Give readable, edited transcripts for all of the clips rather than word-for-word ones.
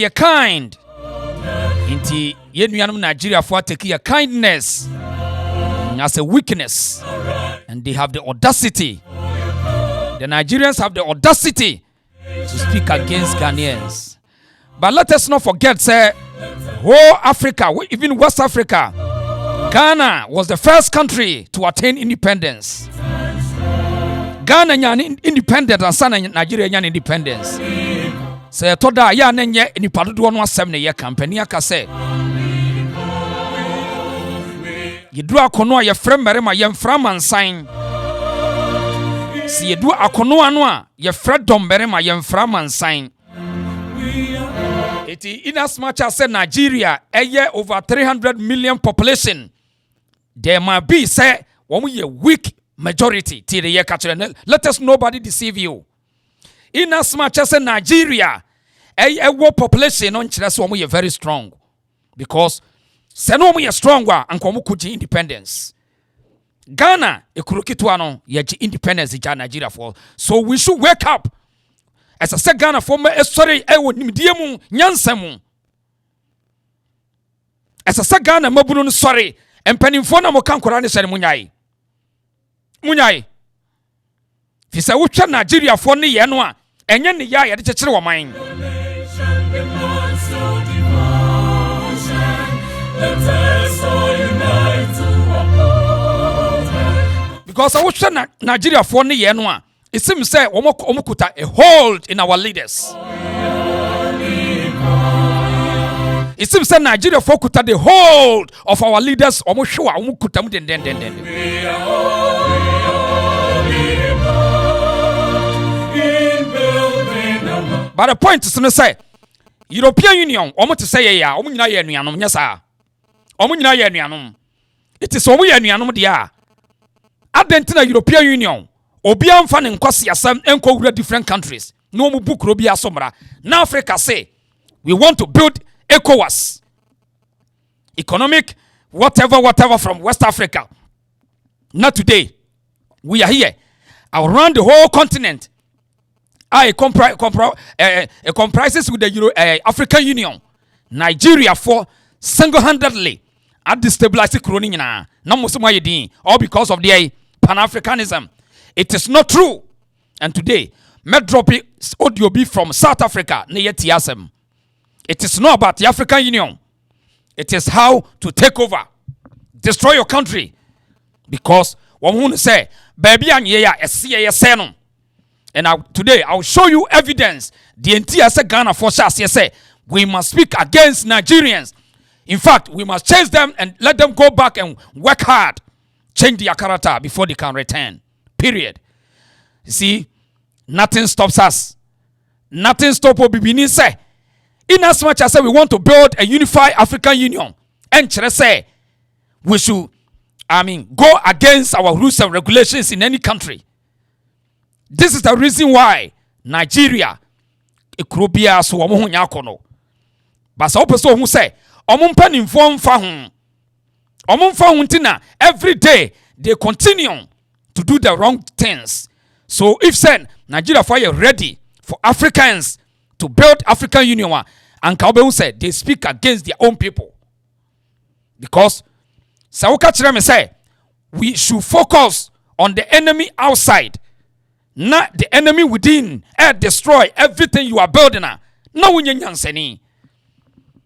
You're kind. Inti yenuanum Nigeria for take your kindness as a weakness, and they have the audacity. The Nigerians have the audacity to speak against Ghanaians. But let us not forget, say, whole Africa, even West Africa, Ghana was the first country to attain independence. Ghana independent and Sana Nigeria independence. Say toda ya nenye ni padodo no asem ne ye campaign aka say. Yedu akono ye frem merema ye mfram ansan. Si yedu akono anu a ye fred dom merema ye mfram ansan. It in as much as Nigeria over 300 million population, there might be say one a weak majority till the year catch. Let us nobody deceive you. In as much as Nigeria a population on Chile one very strong, because Seno we stronger and Komukuji independence. Ghana e kurukitwano yeji independence in Nigeria for. So we should wake up. As I said, Ghana for me, sorry, diemu nyansemu. As I said, Ghana mabunu sorry, and penifona mo kankurani sari munyai. Munyai. Fisa ucha Nigeria for ni yenwa, enye ni ya di chechiri wa main. Because I ucha Nigeria for ni yenwa. It seems say omukuta a hold in our leaders. It seems say Nigeria fokuta the hold of our leaders. Omushua omukuta mu den. But the point is to say European Union omu to say ya omu nyina ye anuanom nyesa. Omu nyina ye anuanom. It is omu ye anuanom dia. Adentina European Union Obian fan and Kwasi Assam and different countries. No mu book Robia Somra. Now Africa say we want to build ECOWAS. Economic, whatever from West Africa. Not today. We are here. Around the whole continent. It comprises with the African Union. Nigeria for single-handedly at destabilizing Kroning. All because of the Pan-Africanism. It is not true. And today, Medropi audio be from South Africa. It is not about the African Union. It is how to take over, destroy your country. Because one who say, baby and yeah, and today I will show you evidence. The entire Ghana for say we must speak against Nigerians. In fact, we must chase them and let them go back and work hard, change their character before they can return. Period. You see, nothing stops us. Nothing stops Obibini say. In as much as we want to build a unified African Union, and say we should, go against our rules and regulations in any country. This is the reason why Nigeria, Ekrobia so omo nyakono. But some person who say, omumpa inform fahun. Omumfa huntina every day they continue to do the wrong things. So if said Nigeria fire ready for Africans to build African Union, and Kaube said they speak against their own people. Because Sawuka Chirame say we should focus on the enemy outside, not the enemy within, and destroy everything you are building.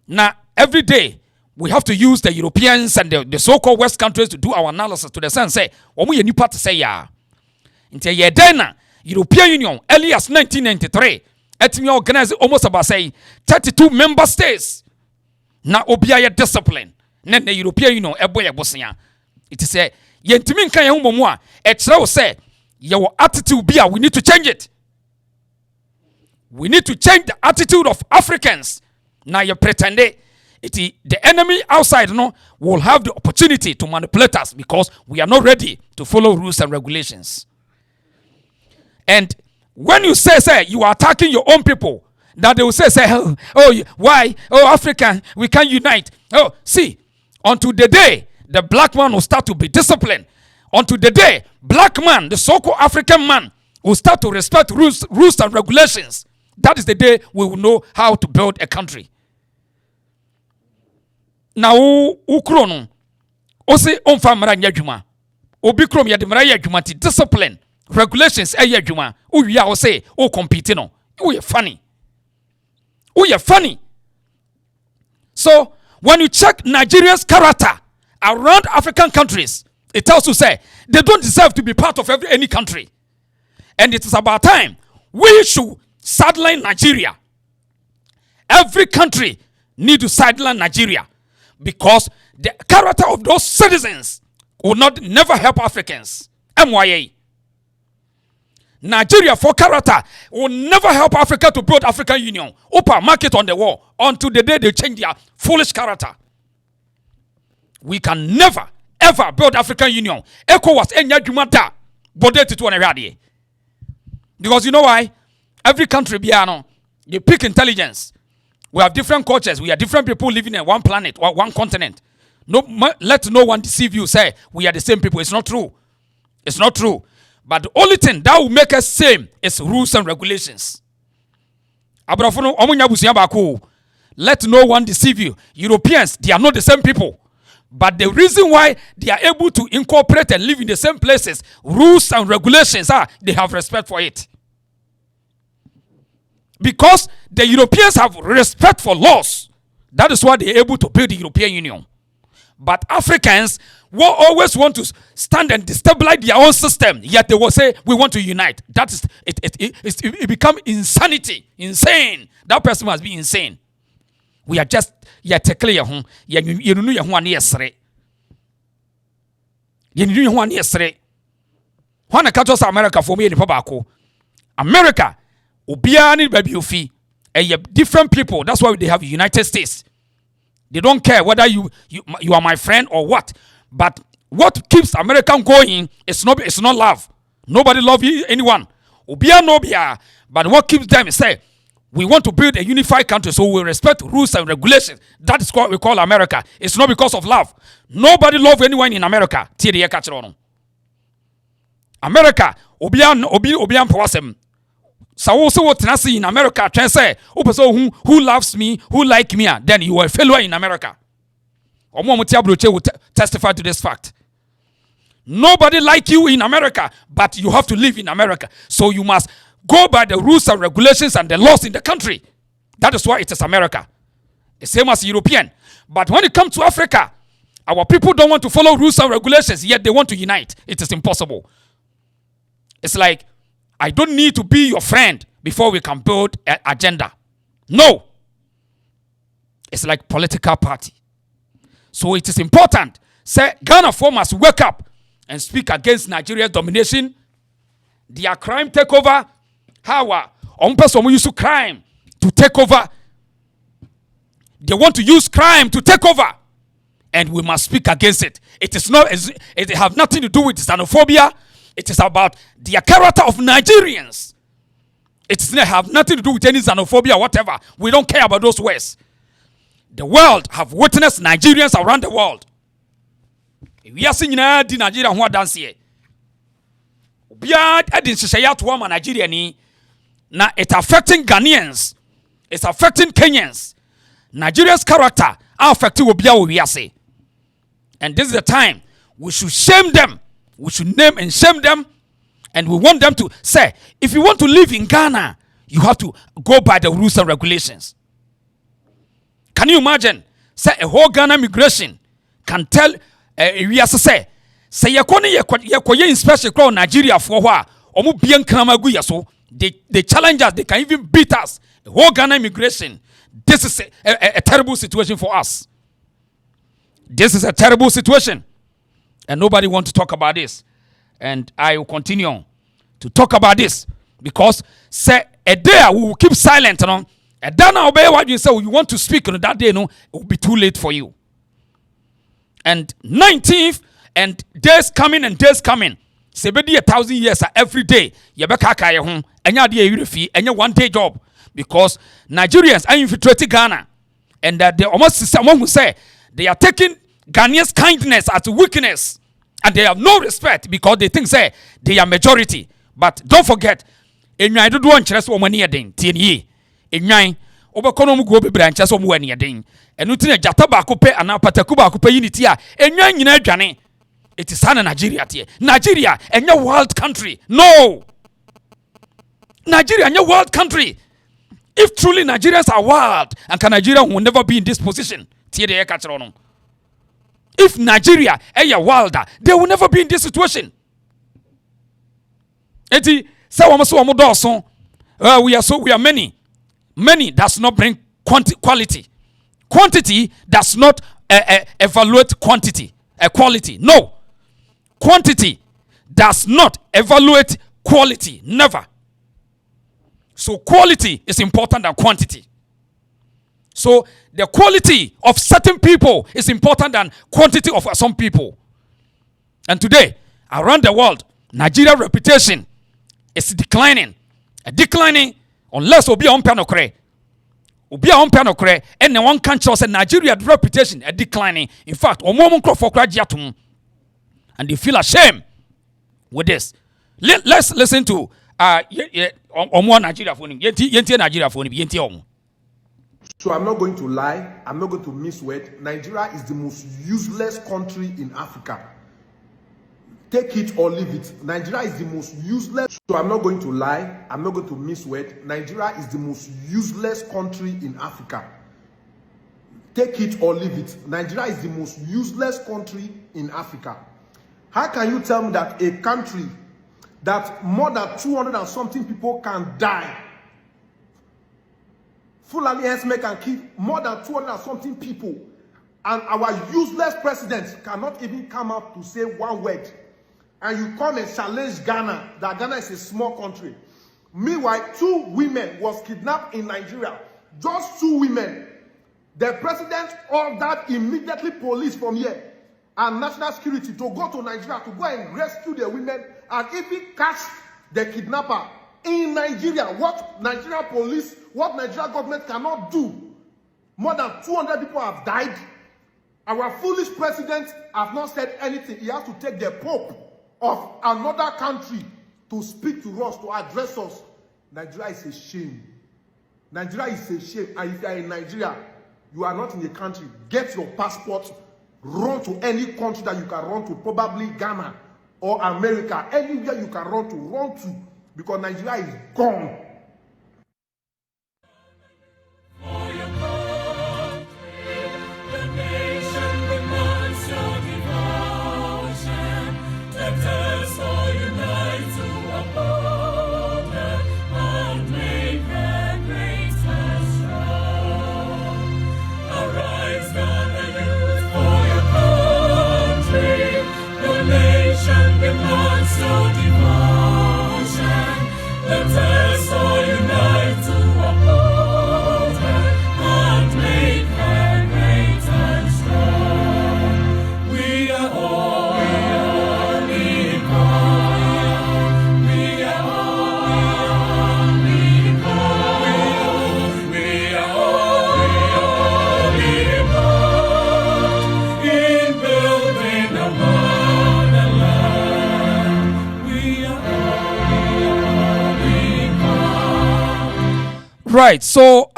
Now every day we have to use the Europeans and the so-called West countries to do our analysis to the sense say, we new part to say ya. Into Yedena, European Union, early as 1993, etimi organized almost about say 32 member states. Na obiya discipline. Then the European Union, eboya bosnya. It is a yentimin kan yahu momwa. Etra say your attitude be we need to change it. We need to change the attitude of Africans. Now you pretend the enemy outside will have the opportunity to manipulate us because we are not ready to follow rules and regulations. And when you say you are attacking your own people, that they will say why? Oh, African, we can't unite. Oh, see, until the day the black man will start to be disciplined, until the day black man, the so-called African man, will start to respect rules and regulations, That is the day we will know how to build a country. Now, Ukrono, Ose on famara yajuma, Obikrom yadimara yajuma ti discipline, regulations yajuma, Uya Ose, O competino. You're funny. You're funny. So, when you check Nigeria's character around African countries, it tells you say they don't deserve to be part of any country. And it is about time we should sideline Nigeria. Every country need to sideline Nigeria because the character of those citizens will never help Africans. MYA. Nigeria for character will never help Africa to build African Union. Open market on the wall until the day they change their foolish character. We can never ever build African Union. Echo was enya jumata bode titu on ready. Because you know why? Every country biano, they pick intelligence. We have different cultures. We are different people living in one planet or one continent. Let no one deceive you. Say we are the same people. It's not true. It's not true. But the only thing that will make us same is rules and regulations. Let no one deceive you. Europeans, they are not the same people. But the reason why they are able to incorporate and live in the same places, rules and regulations are, they have respect for it. Because the Europeans have respect for laws. That is why they are able to build the European Union. But Africans will always want to stand and destabilize their own system. Yet they will say, we want to unite. That is, it becomes insanity. Insane. That person must be insane. We are just, you clear home. You know you want yesterday. You know you want yesterday. When I catch us America for me in Pabako, America, Obiani baby ufi, different people. That's why they have United States. They don't care whether you are my friend or what. But what keeps American going is not love. Nobody love anyone. Obia nobia. But what keeps them is say, we want to build a unified country, so we respect rules and regulations. That is what we call America. It's not because of love. Nobody love anyone in America. America, obian powasem. So what tenacity in America can say, who loves me, who like me, then you are a failure in America. Omo will testify to this fact. Nobody like you in America, but you have to live in America. So you must go by the rules and regulations and the laws in the country. That is why it is America. The same as European. But when it comes to Africa, our people don't want to follow rules and regulations, yet they want to unite. It is impossible. It's like, I don't need to be your friend before we can build an agenda. No. It's like political party. So it is important. Say, Ghana must wake up and speak against Nigeria's domination, their crime takeover. How person use crime to take over. They want to use crime to take over, and we must speak against it. It is not. It have nothing to do with xenophobia. It is about the character of Nigerians. It does not have nothing to do with any xenophobia or whatever. We don't care about those words. The world have witnessed Nigerians around the world. We are seeing Nigeria who dance here. We are adding to Nigeria ni. Now it's affecting Ghanaians. It's affecting Kenyans. Nigeria's character are affecting Obiya. And this is the time we should shame them. We should name and shame them. And we want them to say, if you want to live in Ghana, you have to go by the rules and regulations. Can you imagine? Say a whole Ghana migration can tell we as say ye inspection crowd Nigeria for what omu bien kramagu yaso. They challenge us, they can even beat us. A whole Ghana immigration. This is a terrible situation for us. This is a terrible situation. And nobody wants to talk about this. And I will continue to talk about this. Because say a day we will keep silent. And then I'll obey what you say. You want to speak on that day, no, it will be too late for you. And 19th and days coming and days coming. 1,000 years every day. Yebeka kaya home. Enya dia yurifi. Enya one day job. Because Nigerians are infiltrating Ghana. And that they almost someone who say they are taking Ghanaians' kindness as weakness. And they have no respect because they think say they are majority. But don't forget, enwan dodo nkyerɛ sɛ ɔmo ani yɛden tie nie enwan obɛkɔ no mu go bebra nkyerɛ sɛ ɔmo ani yɛden ɛno ti na gyata baako pɛ ana pataku baako pɛ unity a enwan nyina adwane it is na Nigeria tie Nigeria enye world country no Nigeria enye world country. If truly Nigerians are wild, and Nigeria will never be in this position. If Nigeria are wilder, they will never be in this situation. We are many. Many does not bring quality. Quantity does not evaluate quantity. Quality. No. Quantity does not evaluate quality. Never. So quality is important than quantity. So the quality of certain people is important than quantity of some people. And today, around the world, Nigeria's reputation is declining. Declining unless Obi on Panokre. Obi on Panokre, and one country said Nigeria's reputation is declining. In fact, and they feel ashamed with this. Let's listen to Nigeria phone. Nigeria phone. So I'm not going to lie. I'm not going to misword. Nigeria is the most useless country in Africa. Take it or leave it. Nigeria is the most useless. So I'm not going to lie. I'm not going to misword. Nigeria is the most useless country in Africa. Take it or leave it. Nigeria is the most useless country in Africa. How can you tell me that a country that more than 200 and something people can die, Fulani Esme can kill more than 200 and something people, and our useless president cannot even come out to say one word, and you come and challenge Ghana, that Ghana is a small country. Meanwhile, 2 women was kidnapped in Nigeria. Just 2 women. The president ordered immediately police from here and national security to go to Nigeria to go and rescue the women and even catch the kidnapper in Nigeria. What Nigeria police, what Nigeria government cannot do. More than 200 people have died. Our foolish president has not said anything. He has to take the Pope of another country to speak to us, to address us. Nigeria is a shame. Nigeria is a shame. And if you are in Nigeria, you are not in the country. Get your passport. Run to any country that you can run to, probably Ghana or America, anywhere you can run to, because Nigeria is gone. Right, so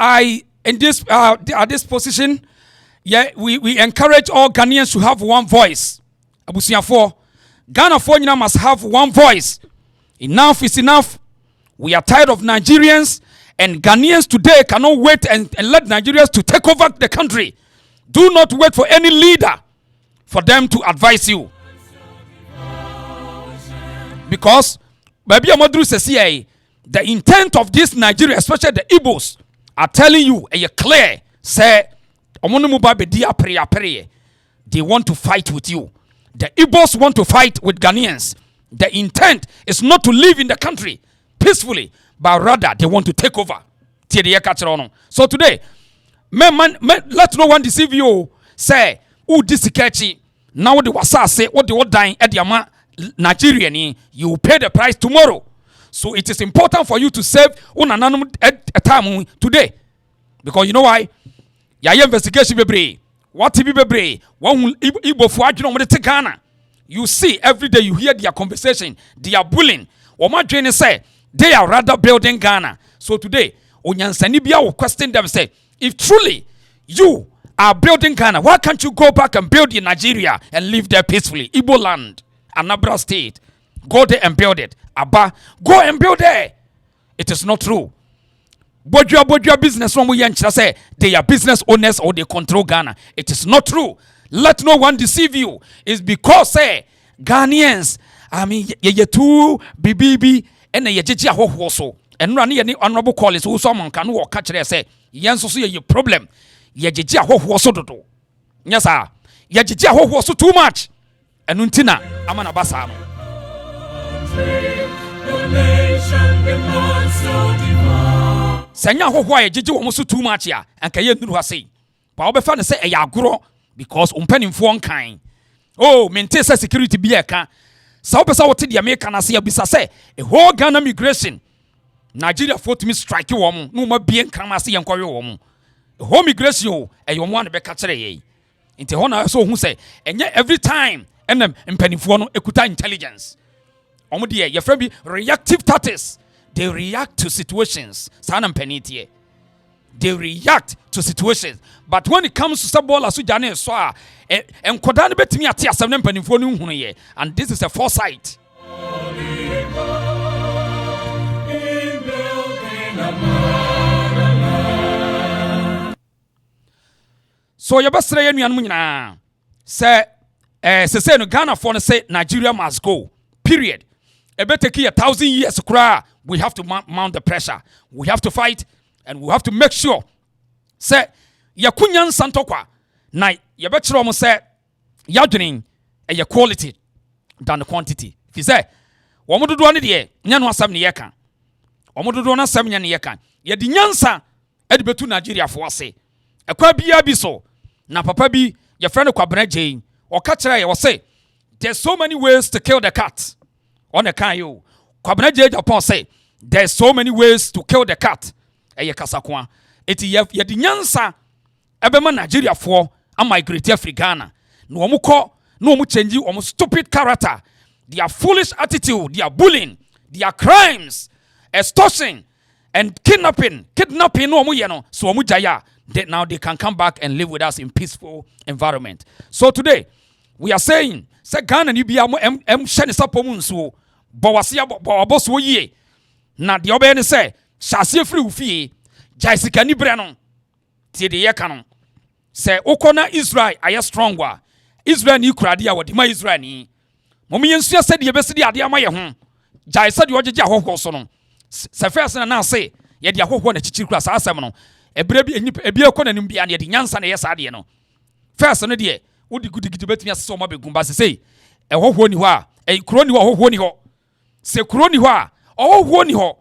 in this at this position, yeah, we encourage all Ghanaians to have one voice. Abusiafo, Ghana for must have one voice. Enough is enough. We are tired of Nigerians, and Ghanaians today cannot wait and let Nigerians to take over the country. Do not wait for any leader for them to advise you, because Baby Amadou says the intent of this Nigeria, especially the EGBOs, are telling you, and you're clear, say, they want to fight with you. The EGBOs want to fight with Ghanaians. The intent is not to live in the country peacefully, but rather they want to take over. So today, let no one deceive you. Say, oh, this is now the wasa say, what the dying at the Nigerian, you will pay the price tomorrow. So it is important for you to save a time today. Because you know why? Your investigation be what be one Igbo for Ghana. You see every day, you hear their conversation, they are bullying. What my trainer say, They are rather building Ghana. So today, Onyansanibia will question them, say, if truly you are building Ghana, why can't you go back and build in Nigeria and live there peacefully? Igbo land, Anambra state. Go there and build it. Abba, go and build there. It is not true. Bodua business one we say they are business owners or they control Ghana. It is not true. Let no one deceive you. It's because Ghanaians, I mean, ye too BBB and ye jiji ahoho so. And run any honorable callers who someone can walk catch there say, yes, so your problem. Ye jiji ahoho so do. Yes, sir. Ye jiji ahoho so too much. And untina, amana basano. Senya hoho ye jiji wo so too much ya. And kaye nuru ha say. Pa obefa ne say e agoro because umpanimfo nkan. Oh, maintain security be aka. Sa opesa wote de America na say abisa say a whole Ghana migration. Nigeria for to me strike wo no ma bie nkan ma say yenkwawe wo mo. A whole migration o e yo mo an be ka kire ye. Nti ho na so hu say enye every time enem mpanimfo no ekuta intelligence. Omo de ye fra bi reactive tactics. They react to situations. Sana mpaniti. They react to situations. But when it comes to Sabola Sujane so and Kodani betimi ati asem ne mpanimfo no hunu ye, and this is a foresight. So you best say nuan mu nyina say no Ghana for no say Nigeria must go. Period. E better take 1,000 years kura. We have to mount the pressure. We have to fight and we have to make sure say yakunyan santokwa na ye betro mo say yadwenin e quality than the quantity. If you say wo mododo ne de nya no asam ne ye kan. Wo mododo na asam nya ne ye kan. Ye di nyansa e de betu Nigeria fo ase. Ekwa bia bi so na papa bi ye friend kwabena jey o ka kire ye wo say there's so many ways to kill the cat. On the kan yo kwabena jey Japan say there's so many ways to kill the cat. Eye kasakwa eti ye di nyansa ebema Nigeria for a migrate Africana. No omuko, no omu change omu stupid character. Their foolish attitude, their bullying, their crimes, extortion, and kidnapping no omu yeno. So omu jaya. Now they can come back and live with us in peaceful environment. So today, we are saying, say Ghana ni biya mo sheni sapomu nso. Bawabos wo ye. Na di obe ne say, shasi free ufi. Jaisika ni breno. Tie de ye kanon. Say okona Israel aye stronger. Israel ni kurade a wodi ma Israel ni. Momi yensu said ye besi de ade ama ye ho. Jai said ye ogege ahoho so no. Se first na say ye de ahoho na chichiri kura sa asem no. Ebre bi ebi ekona nim bia na ye de nyansa na ye sa de no. First no de wodi gudigidi betumi asese ma begumba se say ehoho ni ho a kuro ni ho ahoho ni ho. Se kuro ni ho a ahoho ni ho.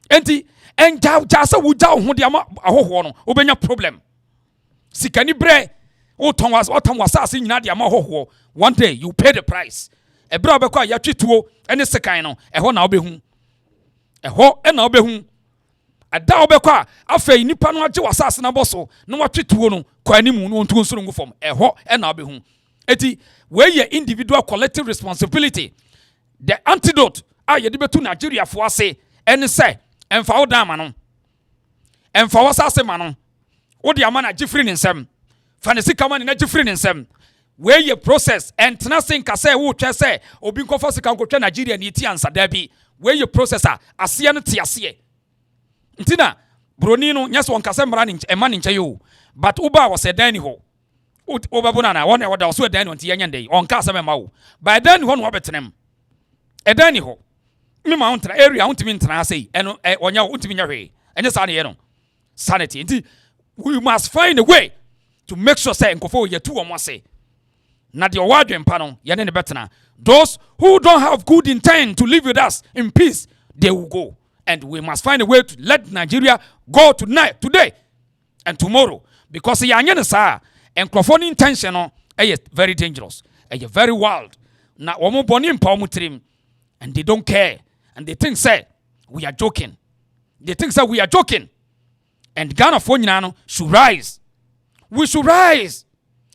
Enti enja sa wuja ho de ama ahoho no obenya problem. Sikani bre oton wasase nyina de ama ahoho. One day you pay the price. Ebra obekwa ya twituo ene sekan no eho na obehu. Eho na obehu. Ada obekwa afei nipa no age wasase na boso no watwetuo no kwa animu no ontu nsoro ngufom. Eho na obehu. Eti we ye individual collective responsibility. The antidote ye de betu Nigeria fo ase ene se emfa wo dan ma no. Emfa wasase ma no. Wo de ama na gifri ne nsem. Fa ne sika ma ne na gifri ne nsem. We ye process and tena senka say wo twa say obi nkofo sika nkotwa Nigeria ne ti ansa da bi. We ye processor ase no ti ase. Ntina broni no nyase won kase mra ne ema ne nche yo. But uba was a dan ho. Obabuna na won e woda so dan no nti yanya ndey. On ka se me ma wo. By dan ho no obetenem. E dan ho. Me ma untra area untimi ntra say eno onya untimi nya hwe. Enye sa ne ye no. Sanity. Nti we must find a way to make sure say nkofo ye tu omo say. Na de owadwen pa no ye ne ne betena. Those who don't have good intent to live with us in peace, they will go. And we must find a way to let Nigeria go tonight, today, and tomorrow. Because yanyene sa enkrofo intention no very dangerous. Very wild. Na omo boni mpa omo trim and they don't care. And they think say we are joking. They think say we are joking. And Ghana for nyina no should rise. We should rise.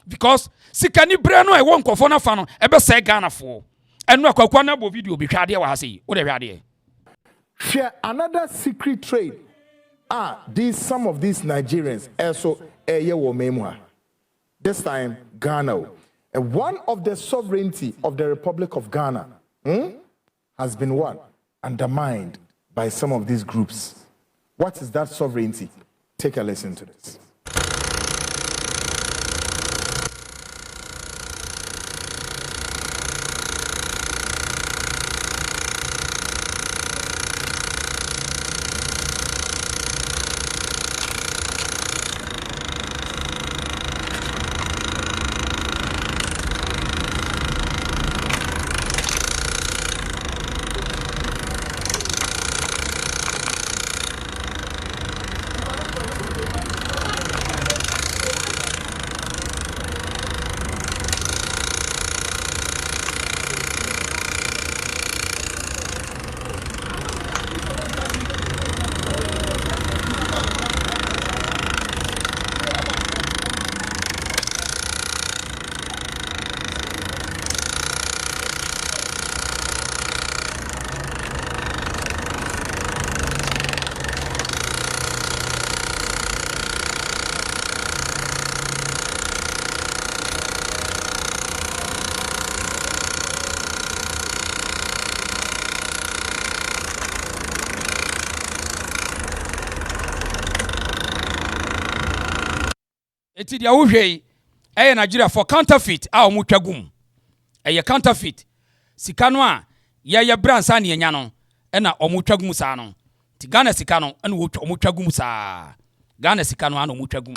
Because sikani brano e won nkofo na fa no ebe say Ghana for. Enu akwakwa na bo video bi hwade wa ha sei. Wo de hwade. Share another secret trade. Some of these Nigerians also this time Ghana. And one of the sovereignty of the Republic of Ghana has been undermined by some of these groups. What is that sovereignty? Take a listen to this. Eti dia wohwei Nigeria for counterfeit a omutwa gum. Counterfeit. Sika no a ye bransa na enya no na omutwa gum saa no. Ti Ghana sika no na omutwa gum saa. Ghana sika no na omutwa gum.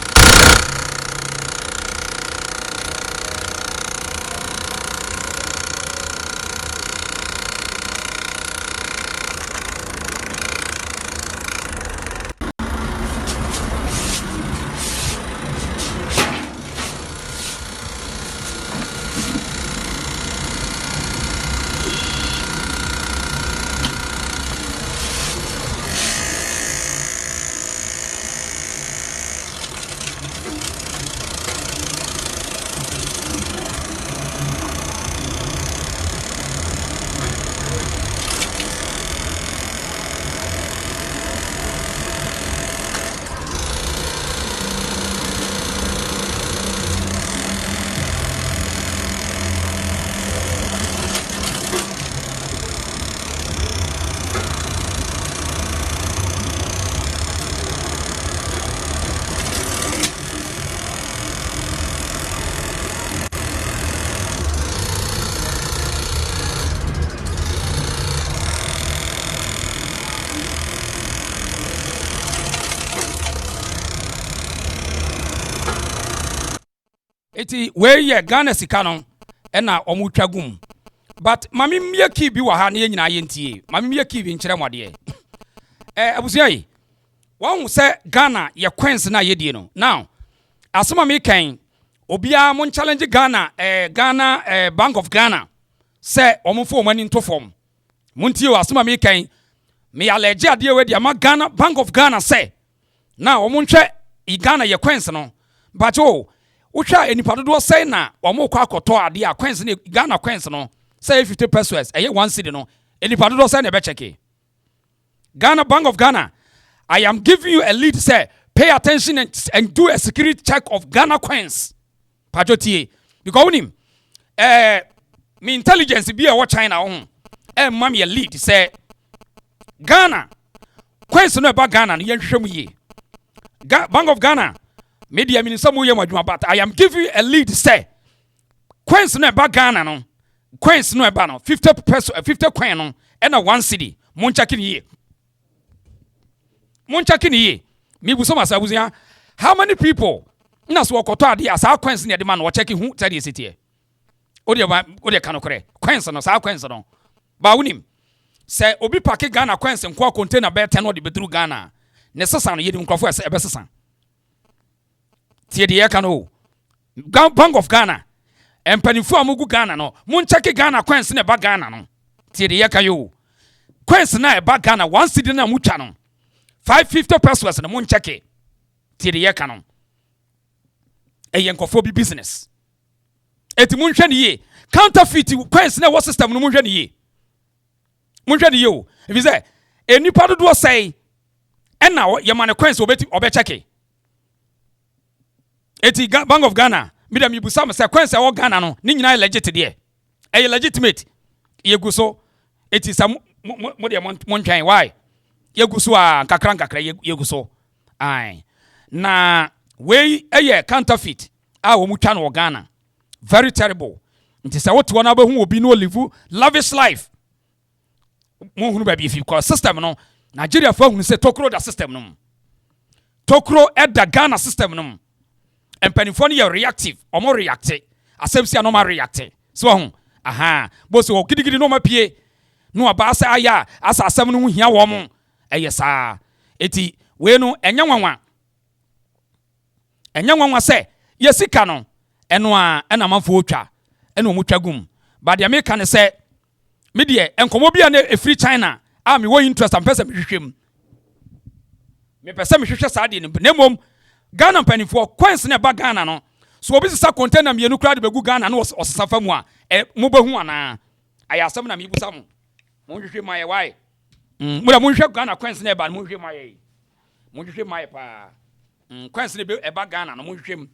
Eti we ye Ghana sika no na omutwa gum. But mami mye ki bi wa ha na nyina ye ntie. Mami mye ki bi nkyere mwade. Abusia yi. Wan se Ghana ye coins na ye die no. Now, asoma me kan obia mon challenge Ghana Ghana Bank of Ghana se omfo omani nto form. Muntie o asoma me kan me allege ade we dia ma Ghana Bank of Ghana se na omunhwe I Ghana ye coins no. But Ucha enipa do say na omo kwa akoto ade a coins ne Ghana coins no say 50 pesos eye 1 cedi no enipa do say na be check Ghana Bank of Ghana. I am giving you a lead, say pay attention and do a security check of Ghana coins pajotie because unim me intelligence be a what China on mami a lead say Ghana coins no about Ghana no yenhwehwem ye Bank of Ghana media minister mo yema but I am giving you a lead, say coins no about Ghana no coins no about no 50 peso 50 coin no and a 1 cedi mon checking ye me buso masabuzia how many people na so okoto ade asa coins ne de man wo checking who tell you city ode kanokore coins no sa coins no ba wonim say obi pack Ghana coins nko container be 10 ode bedru Ghana ne sesa no yedim krofo ese ebe sesa tie de ye kano Bank of Ghana empanifo amugu Ghana no mun check Ghana coins ne ba Ghana no tie de ye kayo coins na e ba Ghana 1 cedi na mutwa no 550 pesos na mun check tie de ye kano eye nkofo bi business eti mun hwe ne ye counterfeit coins na wo system no mun hwe ne ye o if you say enipa dodo say ɛna ye man coins obe check eti Bank of Ghana me dem yibusa me say coins e wo Ghana no ni nyina legit de e legitimate ye gu so eti sa mo de montwan why ye gu so a kakra ye gu so ai na we eye counterfeit a wo mutwa no Ghana very terrible nti say woto na abahu obi no live lavish life mo hunu ba bi fi because system no Nigeria for hunu say tokro da system no tokro at the Ghana system no and penifoni ye reactive omo react asem sia no ma react so ho aha bo so gidigidi no ma pie no aba asa aya asa asem no hia wo mo eye saa eti we no enya nwanwa se ye sika no eno a ena manfo otwa ena omutwa gum but the American say me de enkomo bia na free China a me wo interest am pesa me hwehwem me pesa me hwehwe saa de ne mom Ghana penifo coins na ba Ghana no so obi sisa container me enu kra de begu Ghana no osesa mu a mo behu ana ayasem na me busa mo hwehwe maye why mo da mo hwehwe Ghana coins na ba mo hwehwe maye pa coins na be ba Ghana no mo hwehwe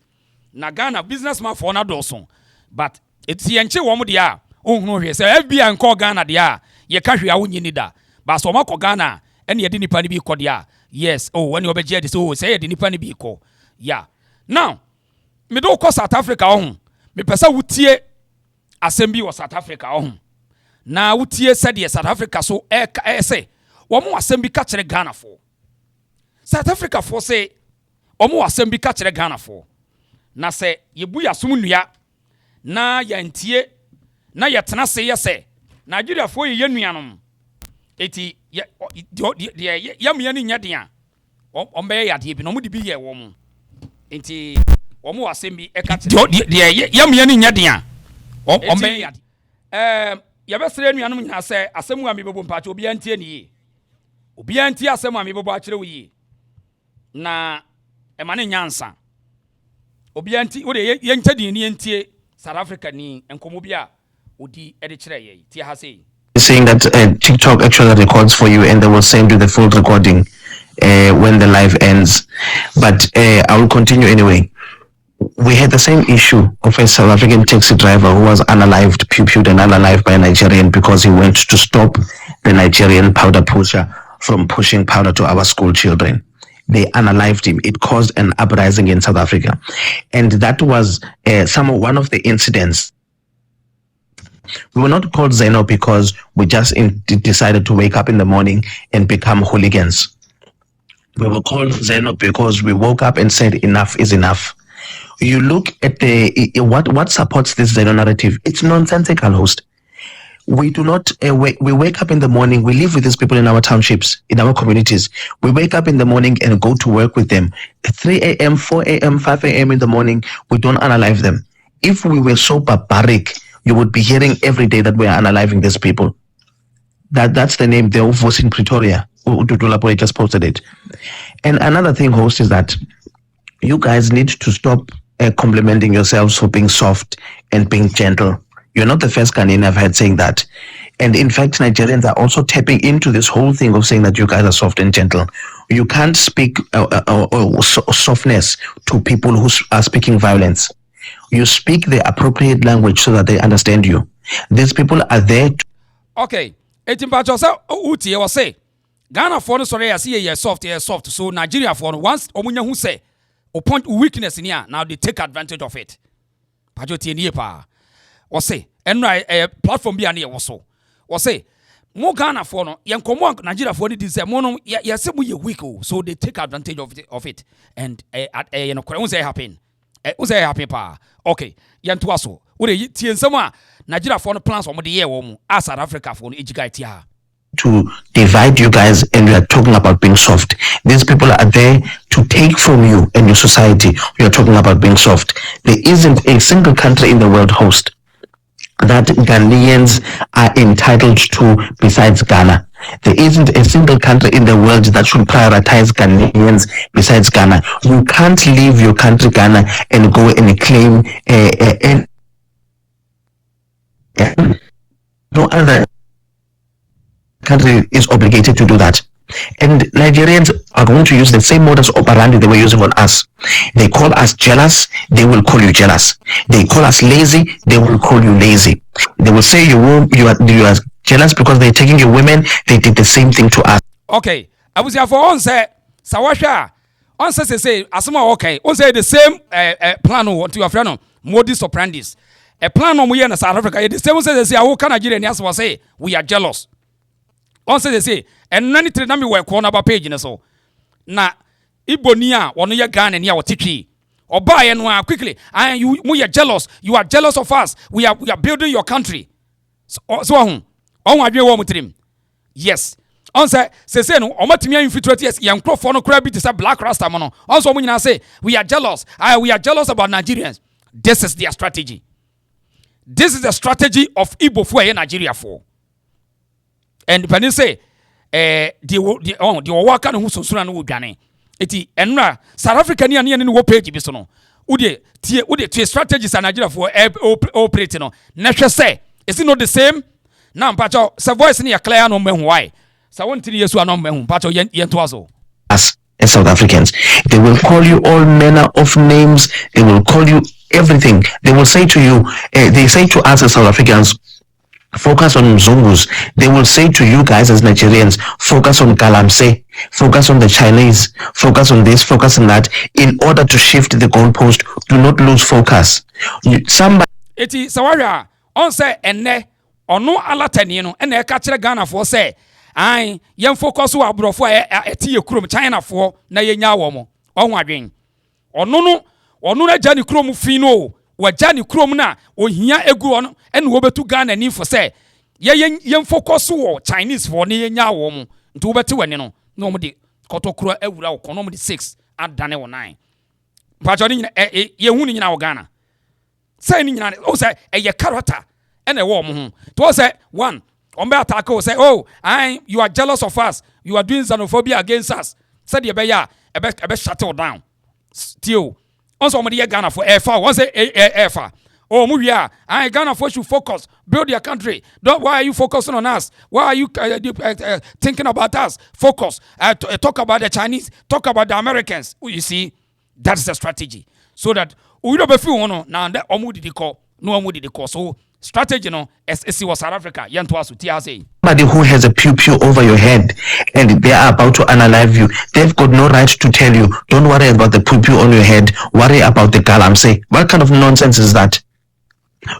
na Ghana businessman for na doson but eti enche wo mo de a ohunu hwe say FBI nko Ghana de a ye ka hwe a wonyi ni da ba so makọ Ghana ene ye de nipa ni bi kọ de a yes oh when you obeje de so say ye de nipa ni bi kọ yeah now me do kọ South Africa ohun me pesa wutie asem bi wo South Africa ohun na wutie said ye South Africa so say wo mo asem bi ka kire Ghana for South Africa for say wo mo asem bi ka kire Ghana for na say ye bu ya sum nua na ya ntie na ya tena se ye say Nigeria for ye nuanom eti ya me ni nya den a ombe ya de bi no mo de bi ye wo mo enti wo mo asem bi e ka kire ya me ni nya den a ombe ya ya be sere nuanom nya say asem a me bebo mpacho obi antie ni obi antie asem a me bebo a kire wo yi na e ma ne nyansa obi antie wo de ye ntadi ni antie South Africa ni enkomo bi a odi e de kire ye ti ha say saying that TikTok actually records for you and they will send you the full recording when the live ends. But I will continue anyway. We had the same issue of a South African taxi driver who was unalived, pupiled and unalived by a Nigerian because he went to stop the Nigerian powder pusher from pushing powder to our school children. They unalived him. It caused an uprising in South Africa. And that was one of the incidents. We were not called Zeno because we just decided to wake up in the morning and become hooligans. We were called Zeno because we woke up and said enough is enough. You look at what supports this Zeno narrative. It's nonsensical, host. We do not we wake up in the morning, we live with these people in our townships, in our communities. We wake up in the morning and go to work with them. 3 a.m., 4 a.m., 5 a.m. in the morning, we don't unalive them. If we were so barbaric, you would be hearing every day that we are unaliving these people. That's the name, the voice in Pretoria. Ududulapo just posted it. And another thing, host, is that you guys need to stop complimenting yourselves for being soft and being gentle. You're not the first Ghanaian I've heard saying that. And in fact, Nigerians are also tapping into this whole thing of saying that you guys are soft and gentle. You can't speak softness to people who are speaking violence. You speak the appropriate language so that they understand you. These people are there to... Okay. Etimpacho sa uti was say Ghana for no sorry I see ye soft. So Nigeria for once omunya who say o point weakness in here now they take advantage of it. Pacho tie nie pa. O say enra platform bi ane wo say mo Ghana for no yen komo Nigeria for ni say mo no ye say mo ye weak so they take advantage of it and you know when say happen say happen pa. Okay yen to aso wo dey tie nsem a Nigeria for no plans omo dey ye wo mu as South Africa for no EGBO here to divide you guys, and we are talking about being soft. These people are there to take from you and your society. We are talking about being soft. There isn't a single country in the world, host, that Ghanaians are entitled to besides Ghana. There isn't a single country in the world that should prioritize Ghanaians besides Ghana. You can't leave your country, Ghana, and go and claim no other country is obligated to do that. And Nigerians are going to use the same modus operandi they were using on us. They call us jealous, they will call you jealous. They call us lazy, they will call you lazy. They will say you are jealous because they're taking your women. They did the same thing to us. Okay, I was here for on say Sawasha. On say asoma okay. On say the same plan to your friend modus operandi. A plan on we in South Africa. The same say I can Nigerian was say we are jealous. On say and none to me work on about page so. Na Ibonia or no Ghana and your tiki. Or buy and quickly. And we are jealous. You are jealous of us. We are building your country. So on my dear with him. Yes. On say no, or matrimia infiltrate yes, young crop for no crabby to say black rasta mono. Also, when I say we are jealous, we are jealous about Nigerians. This is their strategy. This is the strategy of EGBO for Nigeria for. And when you say, the worker who so soon would be eti enra South Africa ni ane no page bi so no ude tie strategies and Nigeria for operating no na hwe say is it not the same na mpacho se voice ni ya clear no mehu why sa won tiri yesu anom mehu mpacho yen to aso Us as South Africans, they will call you all manner of names. They will call you everything. They will say to you, they say to us as South Africans, focus on Zungus. They will say to you guys as Nigerians, focus on Galamse, focus on the Chinese, focus on this, focus on that, in order to shift the goalpost. Do not lose focus. Somebody. Eti sawara on say enne ono alatani no ene ka kire Ghana for say ai yen focus wa abrofo eti yekrom China for na yenya wo mo onwa dwen ono na jani krom fi no wa jani krom na ohia egu ono ene wo betu Ghana ni for say yen focus wo Chinese for na yenya wo mo nti wo beti wani no na mo de kotokro awura wo kono mo de 6 adane wo 9 pa joni ye hu ni nyina wo Ghana say ni nyina o say eye character ene wo mo hu to say one on be attack o say oh you are jealous of us, you are doing xenophobia against us, said ye be ya ebe shuttle down still also mo de Ghana for airfa one say airfa oh mu wia Ghana for should focus, build your country. Don't, why are you focusing on us? Why are you thinking about us? Focus, talk about the Chinese, talk about the Americans. You see, that's the strategy, so that we don't be feel no na that omudi de call no omudi de call. So strategy no as was South Africa yen to us to say Somebody who has a pew over your head and they are about to unalive you, they've got no right to tell you, don't worry about the pew on your head, worry about the galamsey. What kind of nonsense is that?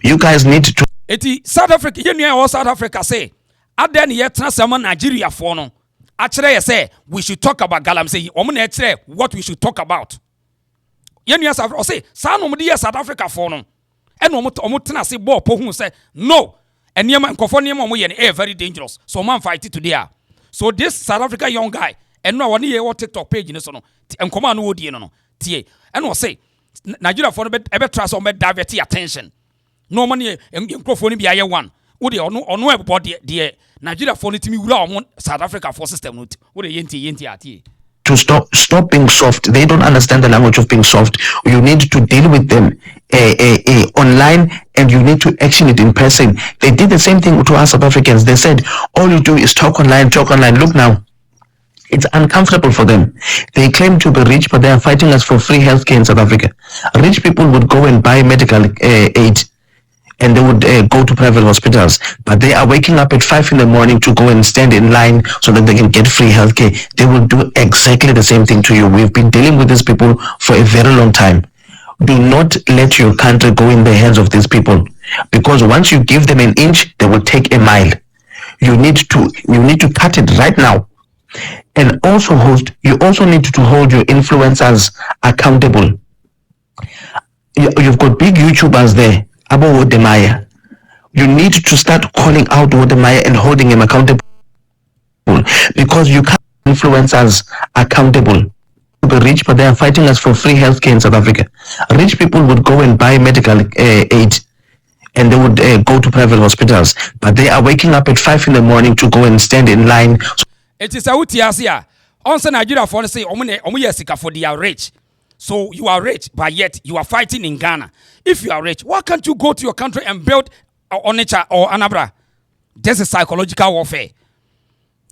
You guys need to. Eti South Africa yen South Africa say aden ye transama Nigeria for no actually ye say we should talk about galamsey omo na actually what we should talk about yen South Africa say sa no mo de South Africa for no and omo tena say ball po hu say no and nkofo niema omo ye very dangerous, so man fight it today. So this South Africa young guy and no one ye what TikTok page ni so no enkoma no wodi no tie and we say Nigeria for no ebe trust on be divert attention no money nkofo ni bia ye one wo de ono everybody de Nigeria for no timi wura omo South Africa for system no wo de yenti atie to stop being soft. They don't understand the language of being soft. You need to deal with them online, and you need to action it in person. They did the same thing to us South Africans. They said all you do is talk online. Look now, it's uncomfortable for them. They claim to be rich, but they are fighting us for free healthcare in South Africa. Rich people would go and buy medical aid, and they would go to private hospitals, but they are waking up at 5 in the morning to go and stand in line so that they can get free healthcare. They will do exactly the same thing to you. We've been dealing with these people for a very long time. Do not let your country go in the hands of these people, because once you give them an inch, they will take a mile. You need to cut it right now. And also you also need to hold your influencers accountable. You've got big YouTubers there. About Wodemaya, you need to start calling out Wodemaya and holding him accountable, because you can't influencers accountable. To be rich, but they are fighting us for free healthcare in South Africa. Rich people would go and buy medical aid, and they would go to private hospitals, but they are waking up at 5 in the morning to go and stand in line. It is a utiasia. On Nigeria for say omo for they are rich. So you are rich, but yet you are fighting in Ghana. If you are rich, why can't you go to your country and build Onitsha or Anambra? This is psychological warfare.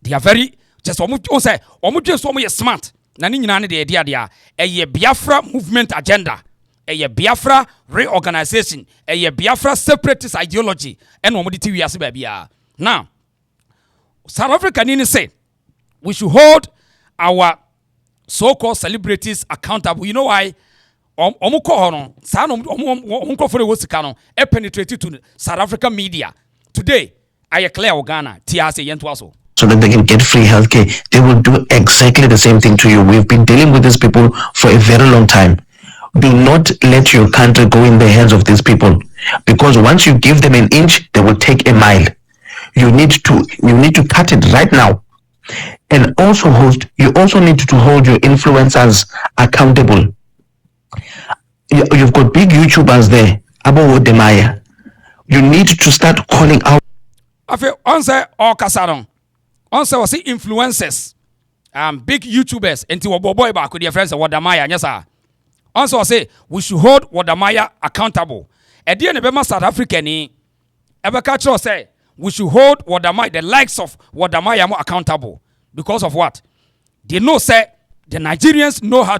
They are very just say just smart na ni nyina ne de dia eye Biafra movement agenda, eye Biafra reorganization, eye Biafra separatist ideology and omo de ti wiase ba bia. Now South Africa ni say we should hold our so-called celebrities accountable. You know why? Omo ko hono sa no omo ko fere wo sika no e penetrate to South African media today. I clear Ghana TRC yento aso. So that they can get free healthcare, they will do exactly the same thing to you. We've been dealing with these people for a very long time. Do not let your country go in the hands of these people, because once you give them an inch, they will take a mile. You need to cut it right now. And also you also need to hold your influencers accountable. You've got big YouTubers there, Abo Demaya. You need to start calling out. Afi onse o kasaron. Onse was influencers. Big YouTubers enti wo boy ba ko their friends Wodamaya nyesa. Onse was we should hold Wodamaya accountable. E dey ne be ma South Africa ni ebeka kiro say we should hold Wodamaya, the likes of Wodamaya, more accountable. Because of what? They know say the Nigerians know how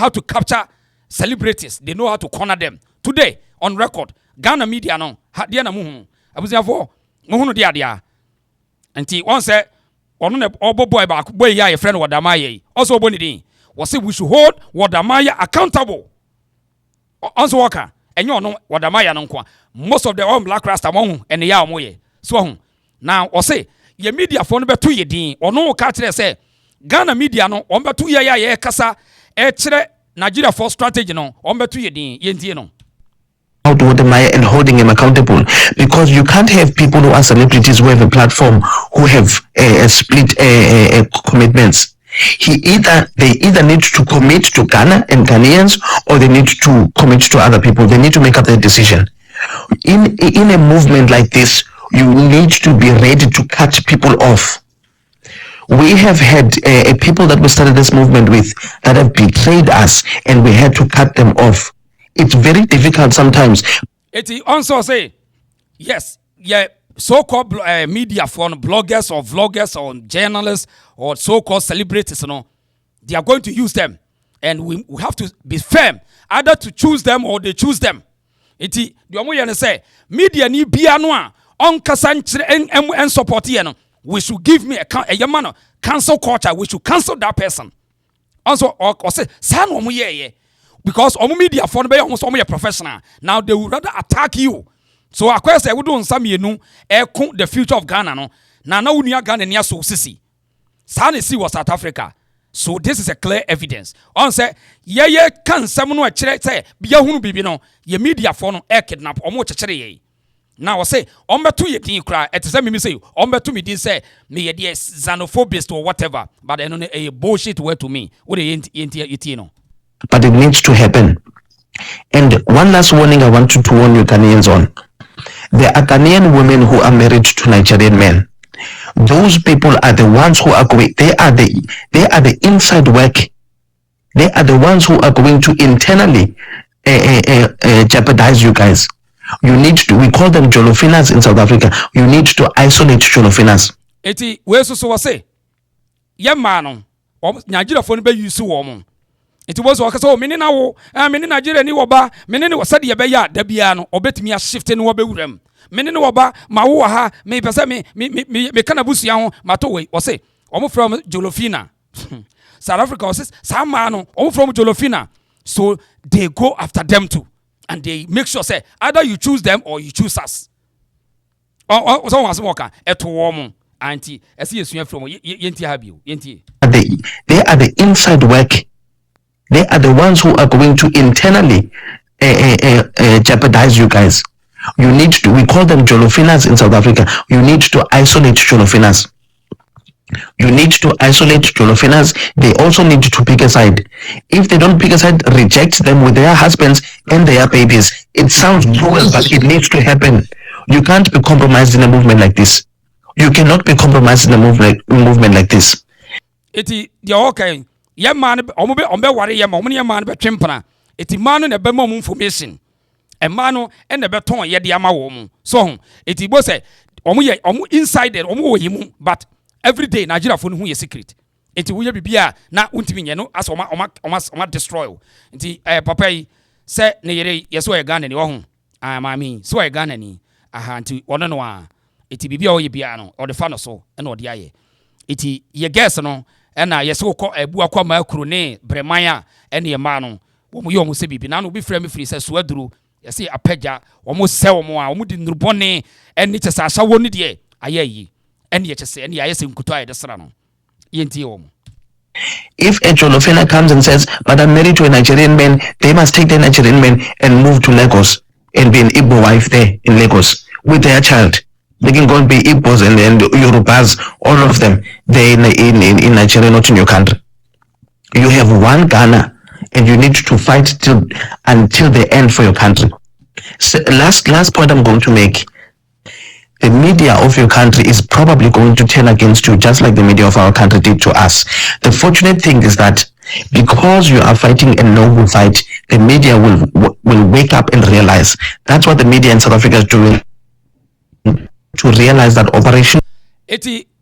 to capture celebrities. They know how to corner them. Today on record, Ghana media no dia na muhu. Abuziafo muhu dia dia. Enti one say ono ne obo boy ba boy ya your friend Wodamaya. Also obo ni din. We say we should hold Wodamaya accountable. Also waka enyo no Wodamaya no kwa. Most of the all black rasta mo and ya omoye. So now we say ye media for no beto ye din. Ono ka kire say Ghana media no on beto ye kasa e kire Nigeria for strategy no on beto ye din ye ntie no. Out with them and holding him accountable, because you can't have people who are celebrities who have a platform who have split commitments. They either need to commit to Ghana and Ghanaians, or they need to commit to other people. They need to make up their decision. In a movement like this, you need to be ready to cut people off. We have had people that we started this movement with that have betrayed us, and we had to cut them off. It's very difficult sometimes. It also say, yes, yeah, so-called media for bloggers or vloggers or journalists or so-called celebrities, they are going to use them. And we have to be firm, either to choose them or they choose them. The omo say, media ni biano on kasan and support here. We should give me a cancel culture. We should cancel that person. Also, or say, san omo ye. Because omo media for be almost omo professional. Now they would rather attack you. So I say we don't samienu the future of Ghana no. Na unia Ghana near so sisi. Sane see was South Africa. So this is a clear evidence. On say ye kan sam no akire say bia hunu bibi no ye media for no kidnap omo chekere ye. Now I say on beto ye din kra et say me say on beto me din say me ye dey xenophobist or whatever, but a bullshit word to me. What the no. But it needs to happen. And one last warning I want to warn you Ghanaians on. There are Ghanaian women who are married to Nigerian men. Those people are the ones who are going, they are the inside work. They are the ones who are going to internally jeopardize you guys. We call them Jolofinas in South Africa. You need to isolate Jolofinas. Eti we so say, ye man Nigeria for be use wo. It was okay, so many now, many Nigeria ni waba, many was said ya debiano, or bet me a shift in wabem. Many waba, Mawa, may pesa me canabusian, Matowe, or say, almost from Jolofina. South Africa says, some man, all from Jolofina. So they go after them too. And they make sure, say, either you choose them or you choose us. Or someone's walker, at warm. Auntie, as he is from Yenti Habu, Yenti. They are the inside work. They are the ones who are going to internally jeopardize you guys. We call them Jolofinas in South Africa. You need to isolate Jolofinas. You need to isolate Jolofinas. They also need to pick a side. If they don't pick a side, reject them with their husbands and their babies. It sounds cruel, but it needs to happen. You can't be compromised in a movement like this. You cannot be compromised in a movement like this. Okay. Ye man ombe ware ye ma omne man be twempana eti man na be ma information e man na be ton ye de ama wo mu so eti bo say omo inside omo wo yimu but every day Nigeria for no who secret enti wo ye bibia na untimi nye no as oma destroy enti papa yi se ne yere yeso ye Ghana ni wo ho mami so ye Ghana ni aha enti ono no a enti bibia wo ye bia no o de fa no so na o de aye enti ye guess no na yeso ko abu akwa ma kuro ne breman a ene ye ma no wo mu ye wo se bibi na no bi frɛ me free se so aduru yesi apagya wo mu se wo mu a wo mu di nrubone eni kyesa ahya wo ni de aye yi eni ye kyese eni aye se nkuto aye de sra no yenti wo mu. If a Jolofena comes and says, but I'm married to a Nigerian man, they must take the Nigerian man and move to Lagos and be an EGBO wife there in Lagos with their child. They can go and be EGBOs and Yorubas, all of them, they're in Nigeria, not in your country. You have one Ghana and you need to fight until the end for your country. So last point I'm going to make. The media of your country is probably going to turn against you just like the media of our country did to us. The fortunate thing is that because you are fighting a noble fight, the media will wake up and realize. That's what the media in South Africa is doing, to realize that operation.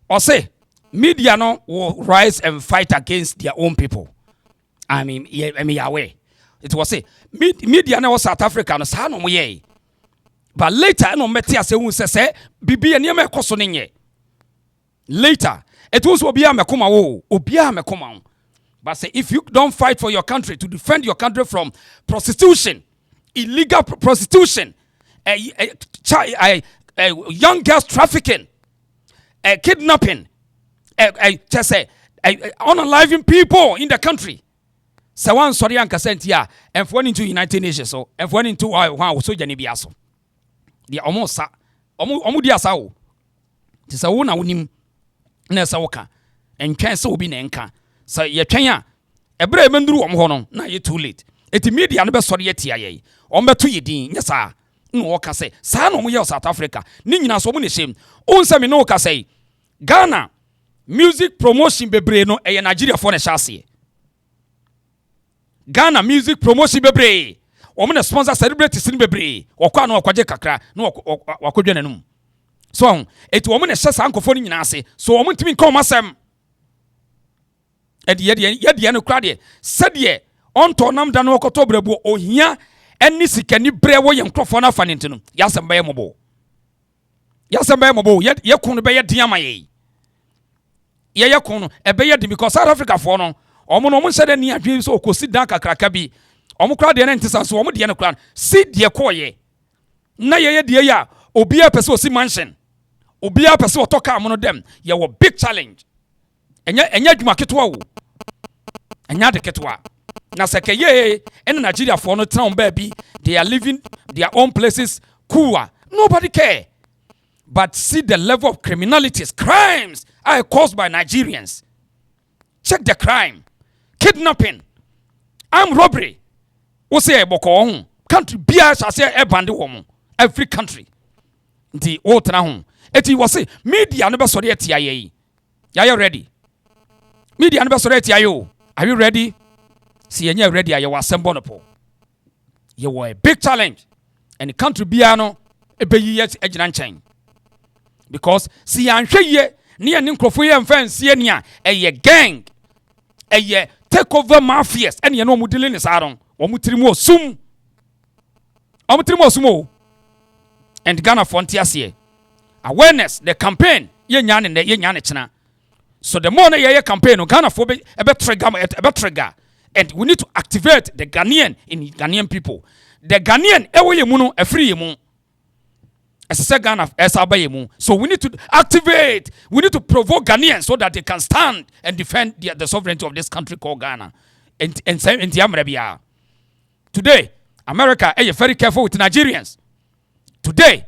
Or say media no will rise and fight against their own people. I mean aware. It was say media no South Africa no sa no mo ye. But later, no matter say bibi eni me koso nenye. Later, it was obia me koma wo, obia me koma. But say if you don't fight for your country to defend your country from prostitution, illegal prostitution, young girls trafficking, kidnapping, just say unaliving people in the country. So one sorry anka sent here and for into United Nations so and for into wow so jani biaso. The almost dia sa o ti sa wo na wonim na sa woka entwen sa obi na enka sa ye twen a ebre emenduru wo ho no na ye too late eti media no be sori atia ye o meto ye din nya sa no woka say sa no mo ye South Africa ni nyina so mo ne shem o nsa me no woka say Ghana music promotion bebre no e Nigeria for na shase Ghana music promotion bebre woman sponsor celebrate sin bebre wakwa na wakwaje kakra na wakodwa nanum so eti woman hye sankofo ni nyina ase so woman timi nka omasem ye no kra de sede onto nam da na wakoto brabu ohia eni sikani bre wo ye nkrofo na fa nintinu yasem baye mobo ye kunu be ye diama ye kunu e be ye di because South Africa for no omo no mo sede ni adwe so okosi dan kakraka bi omo kra de na ntisa so omo de na kra si de koye na ye de ya obia pese osi mansion obia pese otoka amono dem ye wo big challenge enya adwuma ketwa wo enya de ketwa na seke ye en Nigeria for no town baby they are living their own places cool nobody care but see the level of criminalities crimes are caused by Nigerians. Check the crime, kidnapping, armed robbery. We say boko country bia shall say e bande woman every country the old na home eti we say media no be sori etia ye are you ready media no be sori etia yo are you ready see you ready are you assemble no po you were a big challenge and the country bia no e be yi agina nchen because see anhwe ye ne ani nkrofo ye mfansie ne a ye gang ye take over mafias and you know mu dealing is aron omutirimo sum and Ghana frontiers awareness the campaign ye nyane china so the more ye campaign no Ghana for be trigger and we need to activate the Ghanaian people the Ghanaian ewe ye mu no afri ye mu ese Ghana esaba ye mu so we need to activate we need to provoke Ghanaians so that they can stand and defend the sovereignty of this country called Ghana and the amrebia. Today, America is very careful with Nigerians. Today,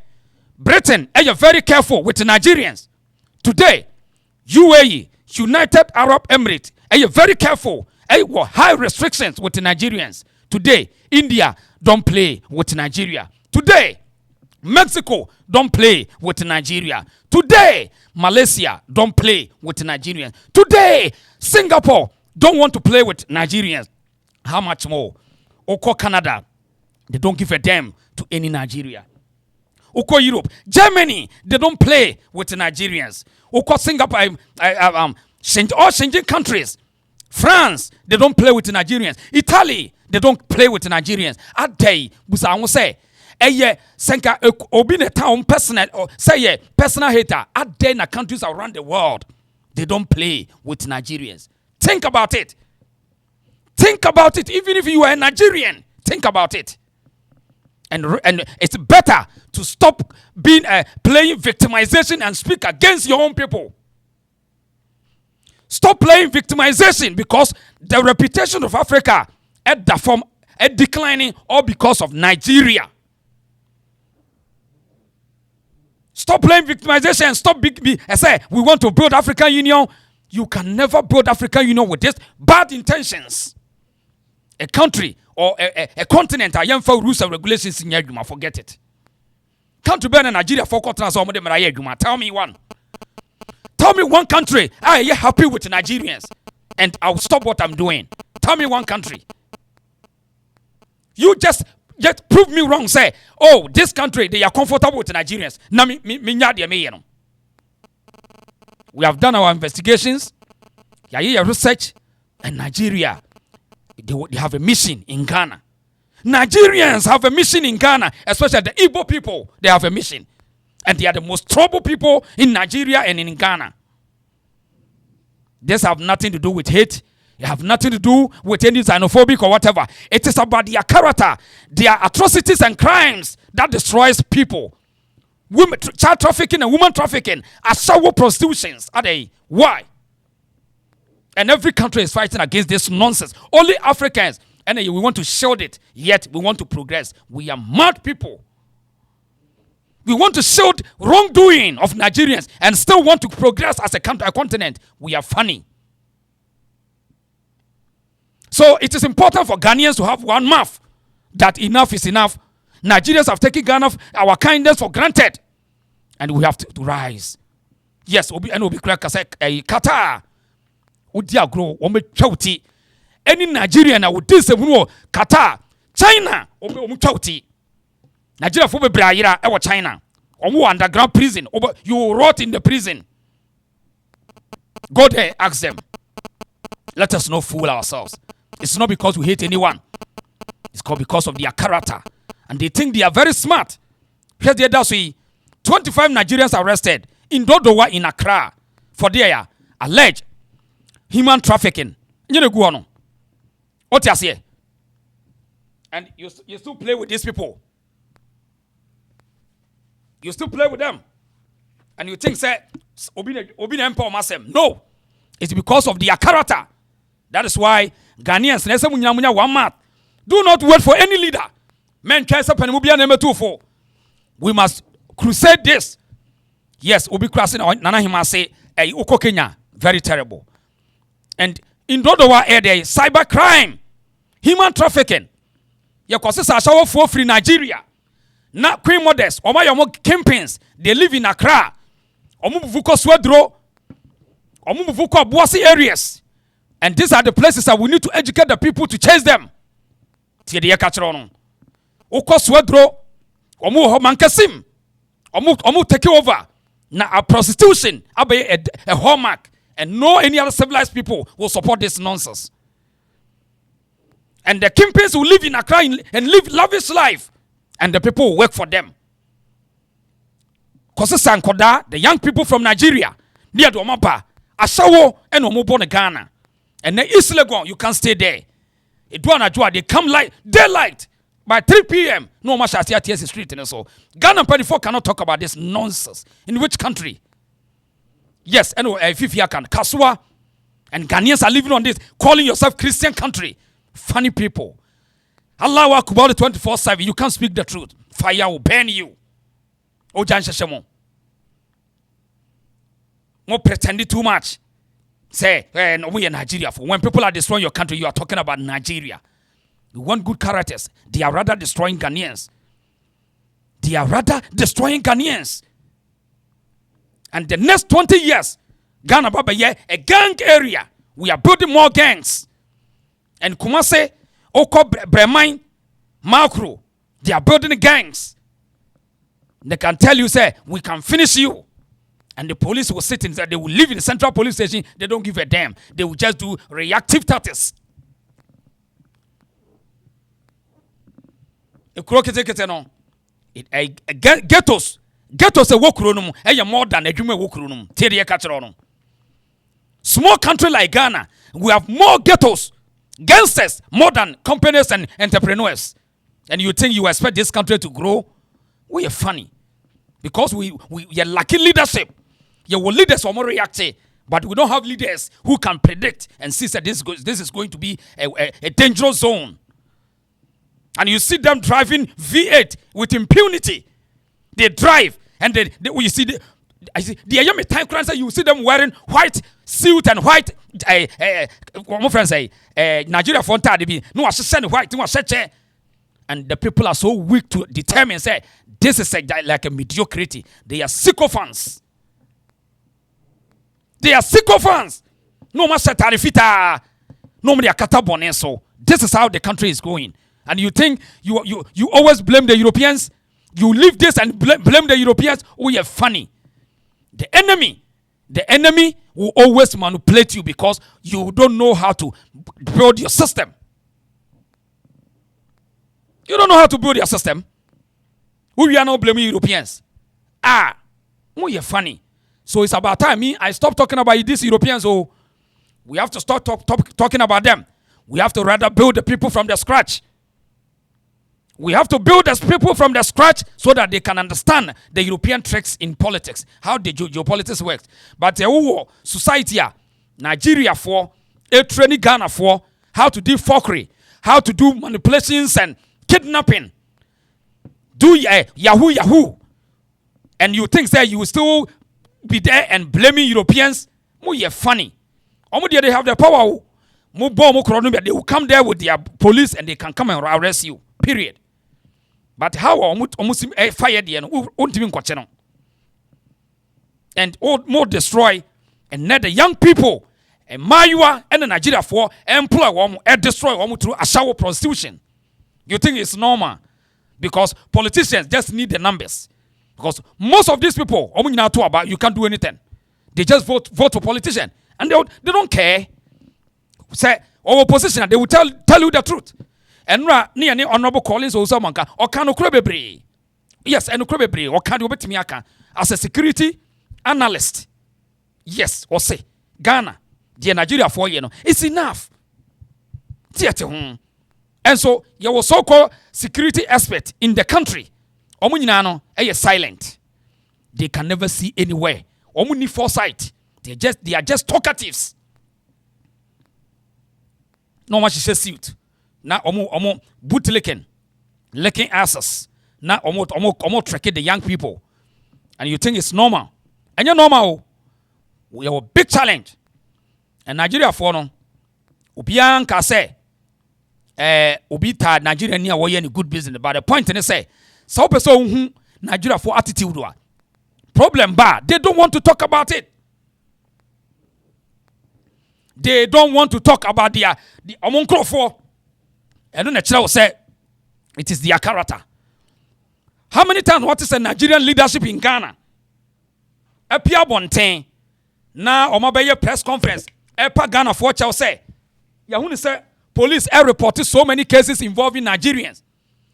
Britain is very careful with Nigerians. Today, UAE, United Arab Emirates, is very careful. High restrictions with Nigerians. Today, India don't play with Nigeria. Today, Mexico don't play with Nigeria. Today, Malaysia don't play with Nigerians. Today, Singapore don't want to play with Nigerians. How much more? Oko Canada, they don't give a damn to any Nigeria. Uko Europe, Germany, they don't play with the Nigerians. Uko Singapore, all Schengen countries. France, they don't play with the Nigerians. Italy, they don't play with the Nigerians. At day, busa I say, senka obi ne town personal or say personal hater. At day na countries around the world, they don't play with Nigerians. Think about it. Think about it. Even if you are a Nigerian, think about it. And it's better to stop being playing victimization and speak against your own people. Stop playing victimization because the reputation of Africa at the form declining all because of Nigeria. Stop playing victimization and stop say we want to build African Union. You can never build African Union with this bad intentions. A country or a continent are young for rules and regulations in Yaguma. Forget it. Country better Nigeria for continents or more. Tell me one. Tell me one country. Are you happy with the Nigerians? And I'll stop what I'm doing. Tell me one country. You just prove me wrong. Say, oh, this country, they are comfortable with the Nigerians. We have done our investigations. Research. And Nigeria, they have a mission in Ghana. Nigerians have a mission in Ghana, especially the EGBO people. They have a mission. And they are the most troubled people in Nigeria and in Ghana. This have nothing to do with hate. It have nothing to do with any xenophobic or whatever. It is about their character, their atrocities and crimes that destroys people. Women, child trafficking and woman trafficking are shower prostitutions. Are they? Why? And every country is fighting against this nonsense. Only Africans. And we want to shield it. Yet we want to progress. We are mad people. We want to shield wrongdoing of Nigerians and still want to progress as a continent. We are funny. So it is important for Ghanaians to have one mouth that enough is enough. Nigerians have taken Ghana, our kindness for granted. And we have to rise. Yes, Obi Qatar. Any Nigerian that would do Qatar, China, Nigeria for Braira, our China. Underground prison. You rot in the prison. Go there, ask them. Let us not fool ourselves. It's not because we hate anyone. It's called because of their character. And they think they are very smart. Here's the other way. 25 Nigerians arrested in Dodowa in Accra for their alleged human trafficking. You know, go on. What you say? And you still play with these people. You still play with them. And you think, say, Obi Empire Masem. No. It's because of their character. That is why Ghanaians, do not wait for any leader. Men we must crusade this. Yes, Obi crossing Nana Hima say, Uko Kenya, very terrible. And in Dodowa area, cyber crime, human trafficking. Yakosisa shower for free Nigeria. Na Queen Modest, Omayomo campaigns, they live in Accra. Omuvuko Swedro, Omuvuko Boasi areas. And these are the places that we need to educate the people to chase them. Tiye kachirono. Oko Swedro, Omu Mankasim, Omu take over. Na a prostitution, a hallmark. And no any other civilized people will support this nonsense. And the kingpins will live in Accra and live lavish life. And the people will work for them. Kosi Sankoda, the young people from Nigeria, near Domapa, Ashawo, and Omobone Ghana. And the East Legon, you can't stay there. They come light, daylight. By 3 p.m., no much as the street and so. Ghana 24 cannot talk about this nonsense. In which country? Yes, anyway, Fifia can. Kasua and Ghanaians are living on this, calling yourself Christian country. Funny people. Allah wa kubali 24/7. You can't speak the truth. Fire will burn you. Ojan Sheshemo. More pretending too much. Say, no, we are Nigeria. For when people are destroying your country, you are talking about Nigeria. You want good characters. They are rather destroying Ghanaians. They are rather destroying Ghanaians. And the next 20 years, Ghana Baba, a gang area. We are building more gangs. And Kumase, Oko Bremain, Makro, they are building gangs. They can tell you, say, we can finish you. And the police will sit in there. They will live in the central police station. They don't give a damn. They will just do reactive tactics. Ghettos a wokrunum. More than a dream wokrunum. Teria catcheronum. Small country like Ghana, we have more ghettos, gangsters, more than companies and entrepreneurs. And you think you expect this country to grow? We are funny. Because we are lacking leadership. You will leaders are more reactive, but we don't have leaders who can predict and see that this is going to be a dangerous zone. And you see them driving V8 with impunity. They drive and you see the young time cruncher, you see them wearing white suit and white my friends say Nigeria fonta be no white and the people are so weak to determine say this is like a mediocrity. They are sycophants. No matter tarifita, no matter katabone. So this is how the country is going. And you think you always blame the Europeans? You leave this and blame the Europeans? Oh, you're funny. The enemy will always manipulate you because you don't know how to build your system. You don't know how to build your system. We are not blaming Europeans. Oh, you're funny. So it's about time I stop talking about these Europeans. Oh, we have to start talking about them. We have to rather build the people from the scratch. We have to build the people from the scratch so that they can understand the European tricks in politics, how the geopolitics works. But the society, Nigeria for, training Ghana for, how to do fuckery, how to do manipulations and kidnapping, do Yahoo. And you think that you will still be there and blaming Europeans? You're funny. They have the power. They will come there with their police and they can come and arrest you. Period. But how almost fired the and more destroy and let the young people and Mayua and the Nigeria for employ and destroy through a shower prostitution. You think it's normal? Because politicians just need the numbers. Because most of these people, you can't do anything. They just vote for politicians. And they don't care. Say, our opposition, they will tell you the truth. And ni honorable Collins also manka or can okrebebre. Yes, and okrebebre or can you bet me as a security analyst. Yes, or say Ghana, the Nigeria for it's enough. And so you were so-called security expert in the country. Omunyano are silent. They can never see anywhere. Omuni foresight. They are just talkatives. No much is a suit. Na omo bootlicking, licking asses. Na omo tracking the young people. And you think it's normal. And you're normal. We have a big challenge. And Nigeria for no. Ubian ka say ubita Nigeria near way any good business. But the point in say, so person Nigeria for attitude. Problem bad. They don't want to talk about it. They don't want to talk about the Omonkro for. And then the child say it is their character. How many times what is the Nigerian leadership in Ghana? Epia Bontain. Now Omabeye press conference. Epa Ghana for child say. Yahuni say police have reported so many cases involving Nigerians.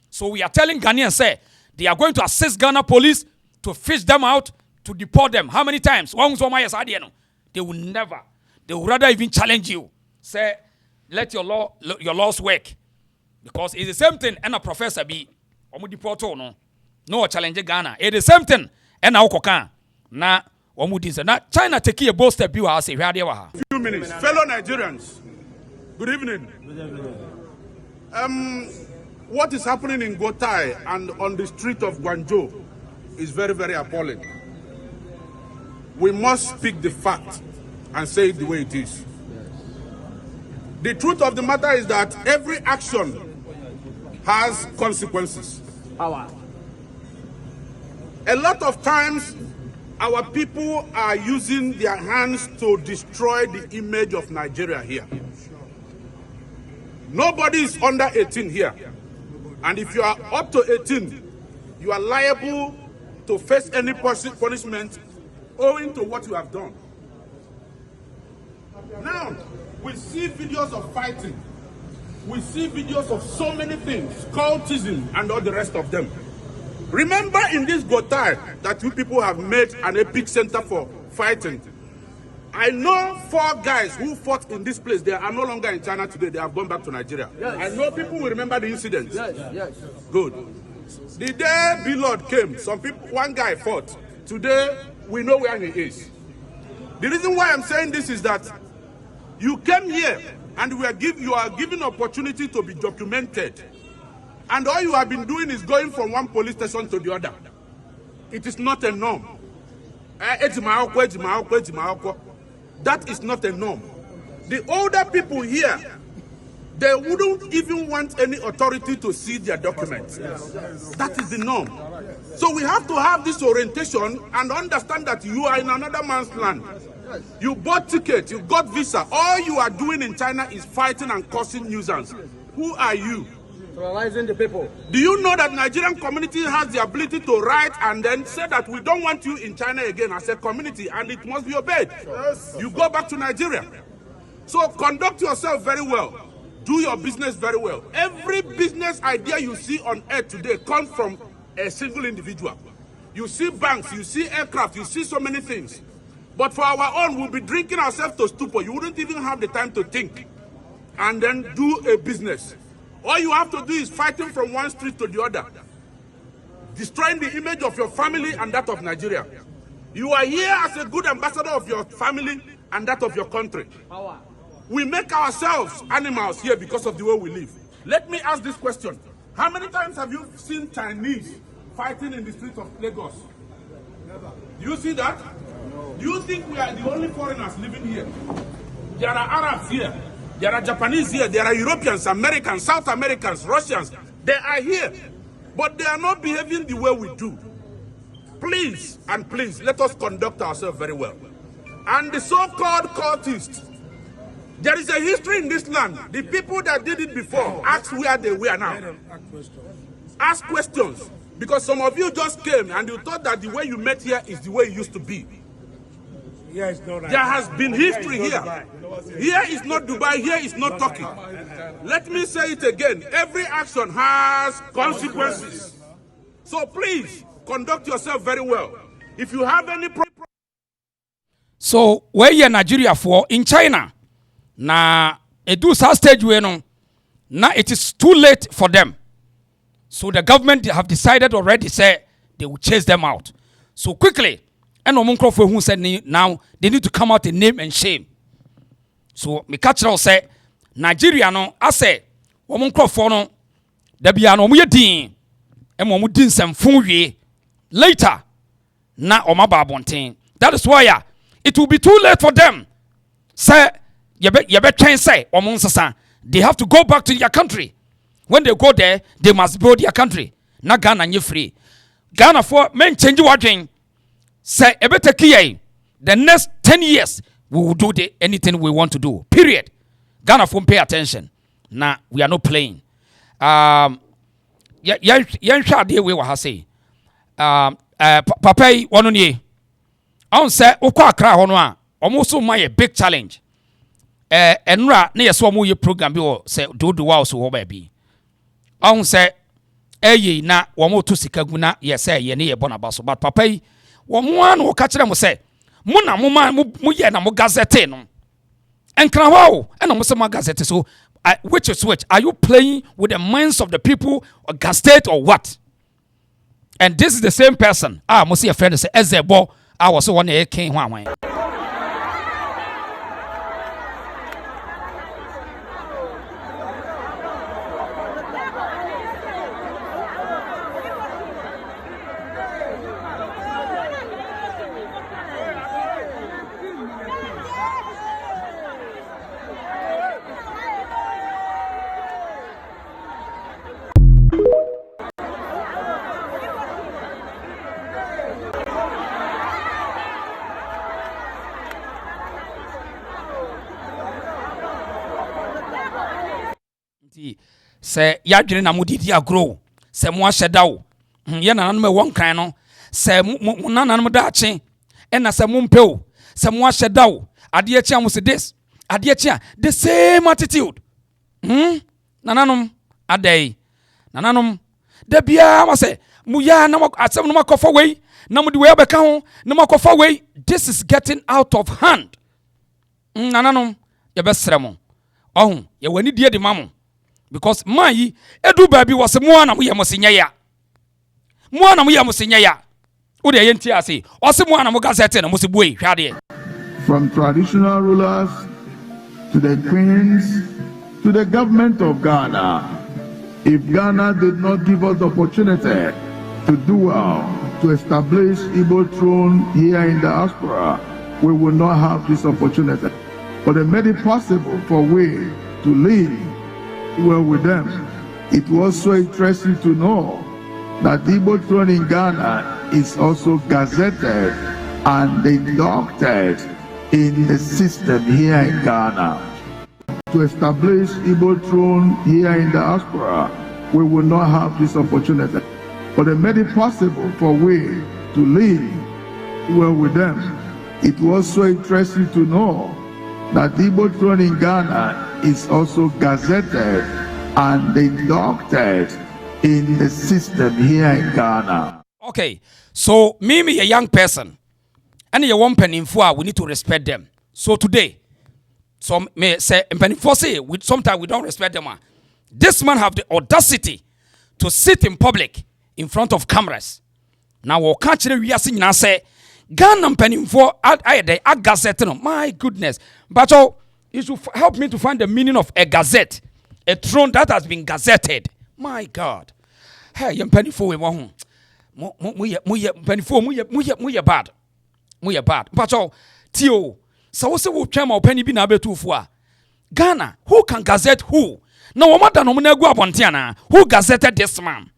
So we are telling Ghanaians say they are going to assist Ghana police to fish them out, to deport them. How many times? They will never. They would rather even challenge you. Say, let your laws work. Because it's the same thing and a professor be omu deport no challenge Ghana. It's the same thing and now kokan. Na omu dinse. Na China take a bold step you say few minutes. Fellow Nigerians, good evening. What is happening in Gotai and on the street of Guangzhou is very, very appalling. We must speak the fact and say it the way it is. The truth of the matter is that every action has consequences. A lot of times, our people are using their hands to destroy the image of Nigeria here. Nobody is under 18 here. And if you are up to 18, you are liable to face any punishment owing to what you have done. Now, we see videos of fighting. We see videos of so many things, cultism and all the rest of them. Remember in this Gotai that you people have made an epic center for fighting. I know 4 guys who fought in this place. They are no longer in China today. They have gone back to Nigeria. Yes. I know people will remember the incident. Yes. Good. The day B-Lord came, one guy fought. Today, we know where he is. The reason why I'm saying this is that you came here and you are given opportunity to be documented. And all you have been doing is going from one police station to the other. It is not a norm. That is not a norm. The older people here, they wouldn't even want any authority to see their documents. That is the norm. So we have to have this orientation and understand that you are in another man's land. You bought ticket, you got visa. All you are doing in China is fighting and causing nuisance. Who are you? Terrorizing the people. Do you know that Nigerian community has the ability to write and then say that we don't want you in China again as a community and it must be obeyed? Yes. You go back to Nigeria. So conduct yourself very well. Do your business very well. Every business idea you see on earth today comes from a single individual. You see banks, you see aircraft, you see so many things. But for our own, we'll be drinking ourselves to stupor. You wouldn't even have the time to think and then do a business. All you have to do is fighting from one street to the other, destroying the image of your family and that of Nigeria. You are here as a good ambassador of your family and that of your country. We make ourselves animals here because of the way we live. Let me ask this question. How many times have you seen Chinese fighting in the streets of Lagos? Never. Do you see that? No. Do you think we are the only foreigners living here? There are Arabs here. There are Japanese here. There are Europeans, Americans, South Americans, Russians. They are here. But they are not behaving the way we do. Please, and please, let us conduct ourselves very well. And the so-called cultists, there is a history in this land. The people that did it before, ask where they were now. Ask questions. Because some of you just came and you thought that the way you met here is the way it used to be. There has been history here. Here is not Dubai, here is not Turkey. Let me say it again. Every action has consequences. So please, conduct yourself very well. If you have any problem... So, where you Nigeria for in China, na edu sa stage we no, now it is too late for them. So the government have decided already, say they will chase them out. So quickly, and Omunkro who said now they need to come out in name and shame. So me catch say Nigeria no, I say Omunkro for no, there be an omuye din, and omudin sem funwe later. Na omaba bontin. That is why it will be too late for them. Say yebe train say omunsasa. They have to go back to their country. When they go there, they must build their country. Na Ghana nye free. Ghana for men change wording. Say ebete the next 10 years we will do anything we want to do. Period. Ghana for pay attention. Now we are not playing. Yan sha de we wa say. Papa wonu nie. On say okwa Accra hono a almost my big challenge. Enra na yeso mo ye program bi o say do wa so wo ba bi. On say na womo to sika guna ye say ye ne ye bona so but papa yi womo an wo ka kire mo say mo na mo ye na mo Garzzeted no enkra ho e na mo say mo Garzzeted so which is which are you playing with the minds of the people or Garzzeted or what? And this is the same person mo see a friend say EGBO I was one e king hwan. Say yadwene na modidi agro se mo ahyeda wo ye na me won kan no se mo nananom da ache ena se mo mpeo se mo ahye dawo ade achi am se this ade achi the same attitude nananom adai nananom da bia ma se mu ya na asem no makofa wei na mu de wei abeka ho na makofa wei. This is getting out of hand. Nananom ye besre mo ohun ye wani die de mamo because man yi edu ba bi wose mo na mo ye mo senya ya mo na mo ye mo senya ya wo de ye ntia ase wose mo na mo Garzzeted na mo se buei hwade. From traditional rulers to the queens to the government of Ghana, if Ghana did not give us the opportunity to do well, to establish EGBO throne here in the diaspora, we will not have this opportunity. But they made it possible for we to live well with them. It was so interesting to know that the EGBO throne in Ghana is also gazetted and inducted in the system here in Ghana. To establish EGBO throne here in the diaspora, we will not have this opportunity. But they made it possible for we to live well with them. It was so interesting to know that the EGBO throne in Ghana is also gazetted and inducted in the system here in Ghana. Okay, so me a young person, and you want peninfo, we need to respect them. So today, some may say penifo say sometimes we don't respect them. This man have the audacity to sit in public in front of cameras. Now we catch the we are saying say Ghana penifo I Garzzeted no. My goodness, but you should help me to find the meaning of a gazette, a throne that has been gazetted. My God, hey, young penifo we want. Muy bad. But Tio, so what's the chama penny bin abetu for Ghana? Who can gazette who? No matter no go abontiana. Who gazetted this man?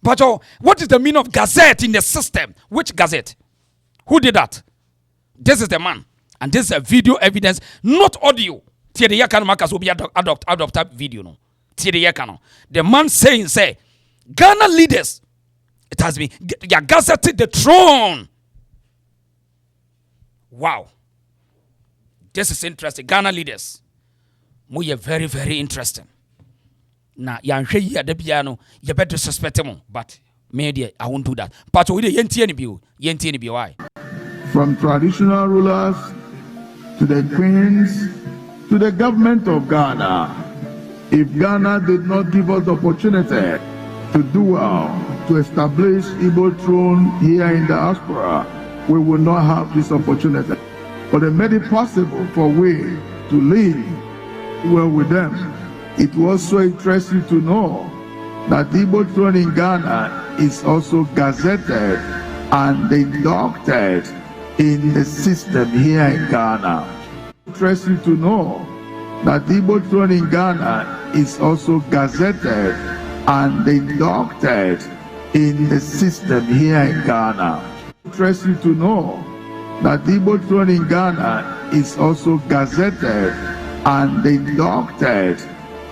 But what is the meaning of gazette in the system? Which gazette? Who did that? This is the man, and this is a video evidence, not audio. Tie the yakano makas will be adopt video no. Tie the yakano. The man saying say Ghana leaders. It has been gazetted the throne. Wow. This is interesting. Ghana leaders. We are very, very interesting. Now, yanhwe yi adabia no, you better disrespect them, but media, I won't do that. But we yenti any bi why? From traditional rulers to the queens to the government of Ghana, if Ghana did not give us the opportunity to do well, to establish EGBO throne here in the diaspora, we will not have this opportunity. But they made it possible for we to live well with them. It was so interesting to know that the EGBO throne in Ghana is also gazetted and inducted in the system here in Ghana. Interesting to know that the EGBO throne in Ghana is also gazetted and inducted in the system here in Ghana. Interesting to know that the EGBO throne in Ghana is also gazetted and inducted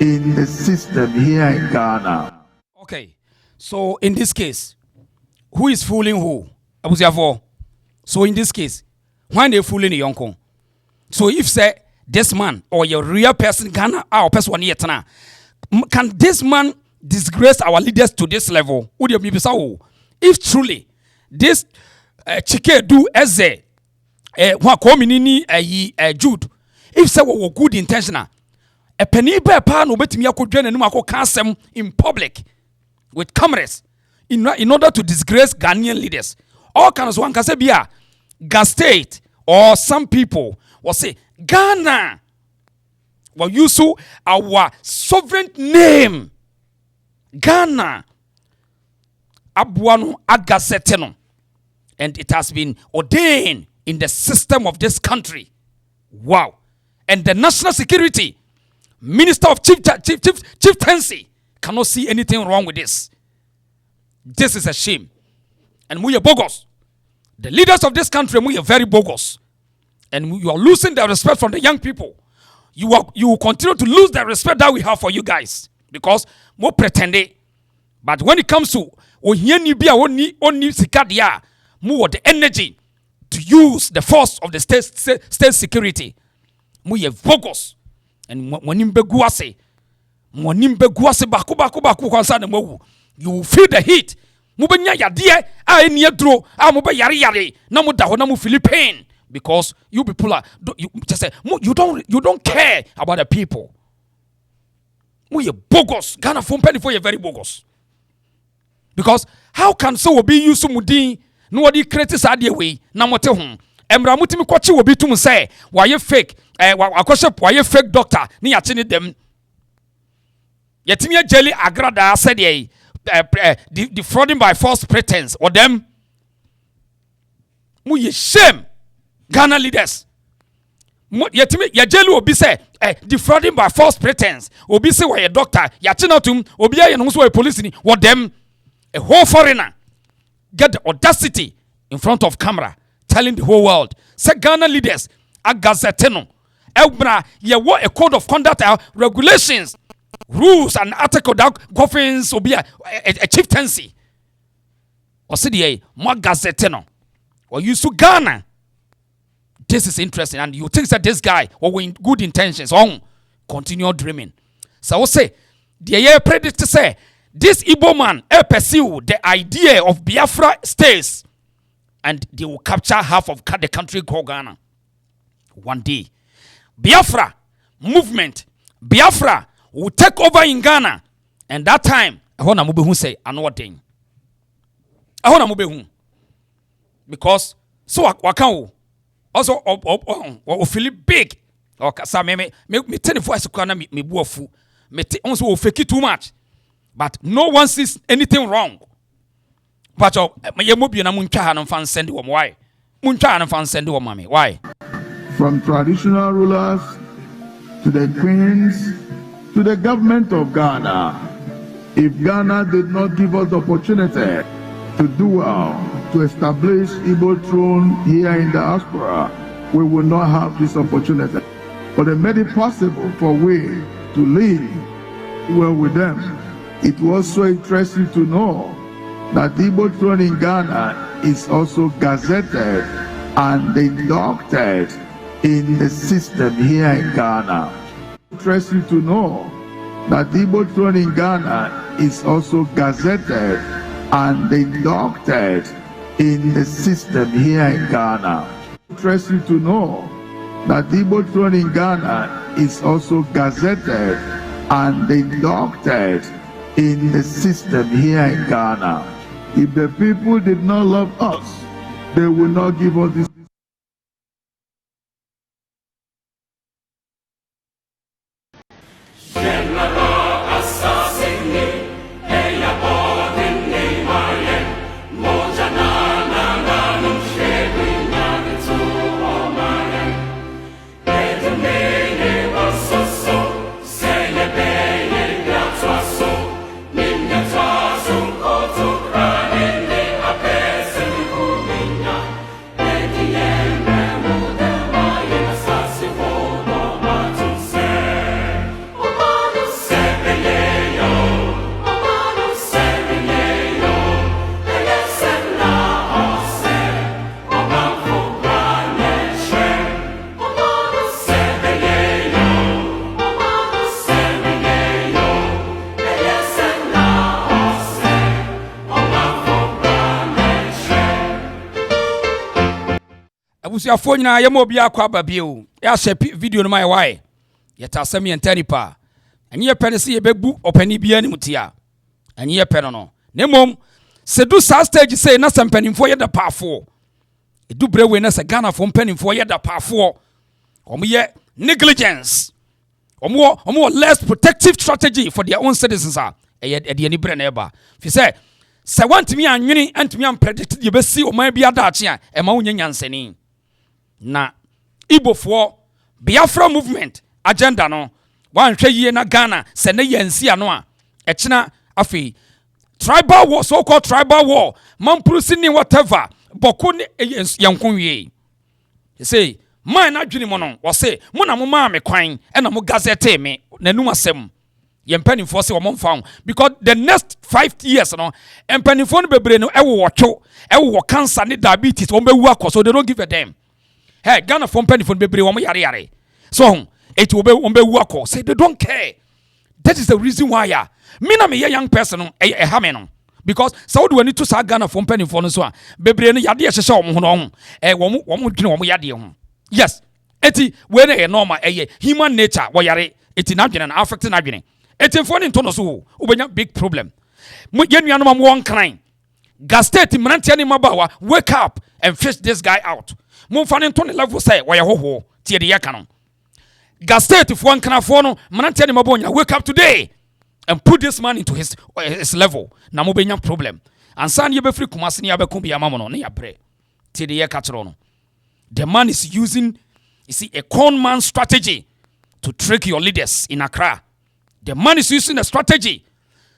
in the system here in Ghana. Okay, so in this case, who is fooling who? Abusiafo. So in this case, when they fooling the young, so if say this man or your real person Ghana our person one year can this man disgrace our leaders to this level? Would you be if truly this chike do as a Jude, if say we good intentional, a penny by pan will bet me kasem in public with cameras in order to disgrace Ghanaian leaders. All kinds of one can say Garzzeted or some people will say Ghana will use our sovereign name Ghana Abuano Garzzeted, and it has been ordained in the system of this country. Wow. And the national security minister of chieftaincy cannot see anything wrong with this. This is a shame. And we are bogus. The leaders of this country, we are very bogus. And you are losing the respect from the young people. You will continue to lose the respect that we have for you guys. Because more pretending But when it comes to ohiani bi a oni sika dia, mu the energy to use the force of the state security. Mu ye focus and monim beguase baku kwansa na mawu. You feel the heat. Mu benya yade a eni aduro a mu be yare na mu da ho na mu feel pain because you people are you just say you don't care about the people. Mu ye bogus. Ghana phone penny for you very bogus. Because how can so be you sumudin no wadi create sadie we na mote ho emra mutimi kwachi obi tum say why fake akoshe why fake doctor ni yache ni dem yetimi jelly agrada said defrauding by false pretense or them mu ye shame Ghana leaders yetimi ya jelly obi say defrauding by false pretense obi say why doctor yache na tum obi aye no so why police ni what them. A whole foreigner get the audacity in front of camera telling the whole world, say Ghana leaders are Garzzeted. Elbra, ye what a code of conduct, regulations, rules, and article that governs will be a chieftaincy. Or say more Garzzeted. Or you to Ghana. This is interesting, and you think that this guy with good intentions continue dreaming. So I will say, the year predict to say. This EGBO man pursue the idea of Biafra states and they will capture half of the country called Ghana. One day, Biafra movement, Biafra will take over in Ghana. And that time, I want to say another thing. I want to because so wakan also feel big. Okay, so me tell the voice me buafu. Me also fake it too much. But no one sees anything wrong. But why? Why? From traditional rulers to the queens to the government of Ghana, if Ghana did not give us the opportunity to do well, to establish EGBO throne here in the diaspora, we will not have this opportunity. But they made it possible for we to live well with them. It was so interesting to know that the EGBO throne in Ghana is also gazetted and inducted in the system here in Ghana. Interesting to know that the EGBO throne in Ghana is also gazetted and inducted in the system here in Ghana. Interesting to know that the EGBO throne in Ghana is also gazetted and inducted in the system here in Ghana. If the people did not love us, they will not give us this. Abusia phone na yemo bia kwa babio ya share video no my why yeta asemi entanipa ani ye pene se ye bebu opani bia ni mutia ani ye pene no nemom sedu sa stage say na sempanimfo ye da paafo edu brewe na se Ghana fo mpanimfo ye da paafo omo ye negligence omo less protective strategy for their own citizens e de ani bre na eba fi se want me anwene antimi am predict ye besi o man bia da ache a e ma wonya nyansani na EGBO for Biafra movement agenda no wan hwe yie na Ghana se ne yansi ano a ekina afi tribal war, so called tribal war, mamprusi whatever boko ne yankon wie say man adwini mo no wo say mo na mo ma me kwan e na mo Garzzeted me nanum asem Ye mpanimfo se wo found because the next 5 years no mpanimfo no bebre no ewo cancer ne diabetes wo bewu akoso they don't give a damn. Hey, Ghana for mpanimfo bebre wo yare. So it will be bewu akoso say they don't care. That is the reason why me na me young person no ha me no because so do we need to sa Ghana for mpanimfo no so a bebre no yade ehye wo ho no wo dwene wo yade ho. Yes, eti we na normal human nature wo yare eti na dwene na affect na dwene. Eti phone into no so ubenya big problem. Yenuanom am one crying. Garzzeted mrantia ni mabawa wake up and fish this guy out. Mo fan into level say wo ye hoho tie de yeka no. Garzzeted for one kana for no mrantia ni mabonya wake up today and put this man into his level. Na mo benya problem. Ansan ye be free kumase ni abekom bi amamo no na ya bre. Tie de yeka chro no. The man is using a con man strategy to trick your leaders in Accra. The man is using a strategy.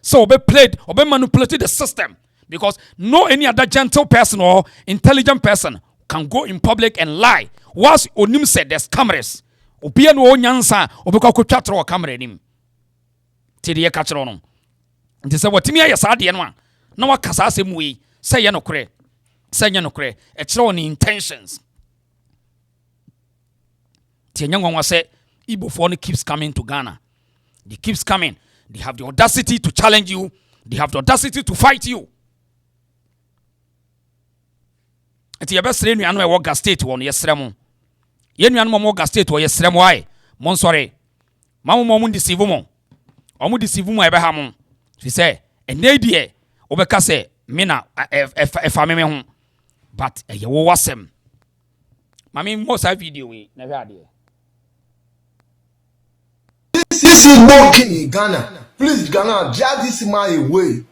So obe manipulated the system. Because no any other gentle person or intelligent person can go in public and lie. Whilst Onim said there's cameras. Obia no onyansa obeka ko twatro camera nim. Tidiye ka kire no. Nti se watimi aye saa de no a na wakasa asem we say ye no kure. Say ye no kure. E kire on intentions. Tienyanwa say Igbo for no keeps coming to Ghana. They keeps coming. They have the audacity to challenge you. They have the audacity to fight you. Eti ye best renu anu e wo Garzzeted won yesremo. Ye nu anu mo Garzzeted wo yesremo ai. Mon sorry. Mamu deceive mo. Omu deceive mo e be ha mo. Fi say ene die obeka say me na efa me ho. But ye wo wasem. Mami mo sa video we na hwe ade. This is working in Ghana. Please, Ghana, drive this man away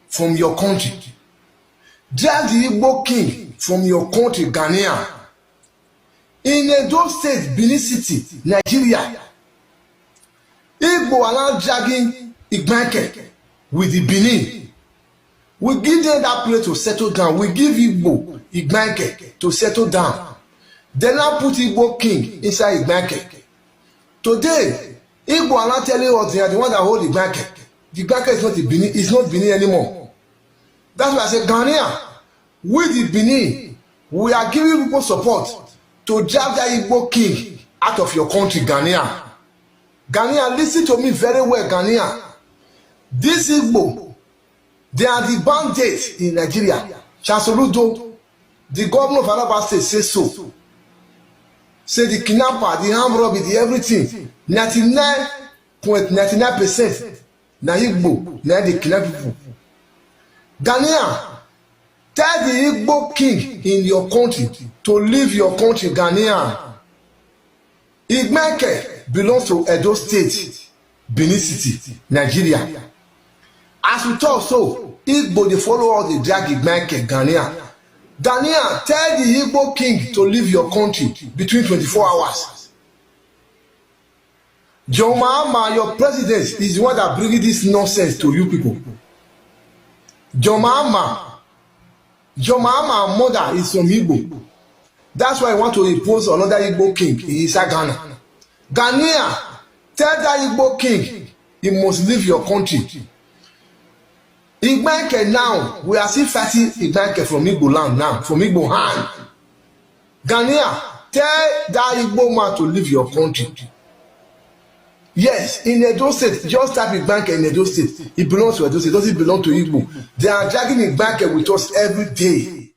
from your country. Drive the EGBO king from your country, Ghana. In Edo State, Benin City, Nigeria, EGBO are now dragging Igbanke with the Benin. We give them that place to settle down. We give EGBO Igbanke to settle down. They now put EGBO king inside Igbanke. Today, Igbo are not telling us they are the one that hold the blanket. The blanket is not the Benin, it's not Benin anymore. That's why I say Ghanaian, with the Benin, we are giving people support to drive that Igbo king out of your country, Ghanaian. Ghanaian, listen to me very well, Ghanaian. This Igbo, they are the bandits in Nigeria. Chansoludo, the governor of Anambra State says so. Say the kidnapper, the armed robbery, the everything. 99.99% na Igbo na the kidnap people. Ghanaian, tell the Igbo king in your country to leave your country, Ghanaian. Igbanke belongs to Edo State, Benin City, Nigeria. As we talk so, Igbo they follow all the drag Igbanke, Ghanaian. Ghanaian, tell the Igbo king to leave your country between 24 hours. John Mahama, your president, is the one that bringing this nonsense to you people. John Mahama mother is from Igbo. That's why I want to impose another Igbo king in inside Ghana. Ghanaian, tell that Igbo king he must leave your country. Igbanke now, we are still fighting Igbanke from Igbo land now, from Igbo hand. Ghanaian, tell that Igbo man to leave your country. Yes, in Edo State, just type Igbanke in Edo State. It belongs to Edo State, it doesn't belong to Igbo. They are dragging Igbanke with us every day.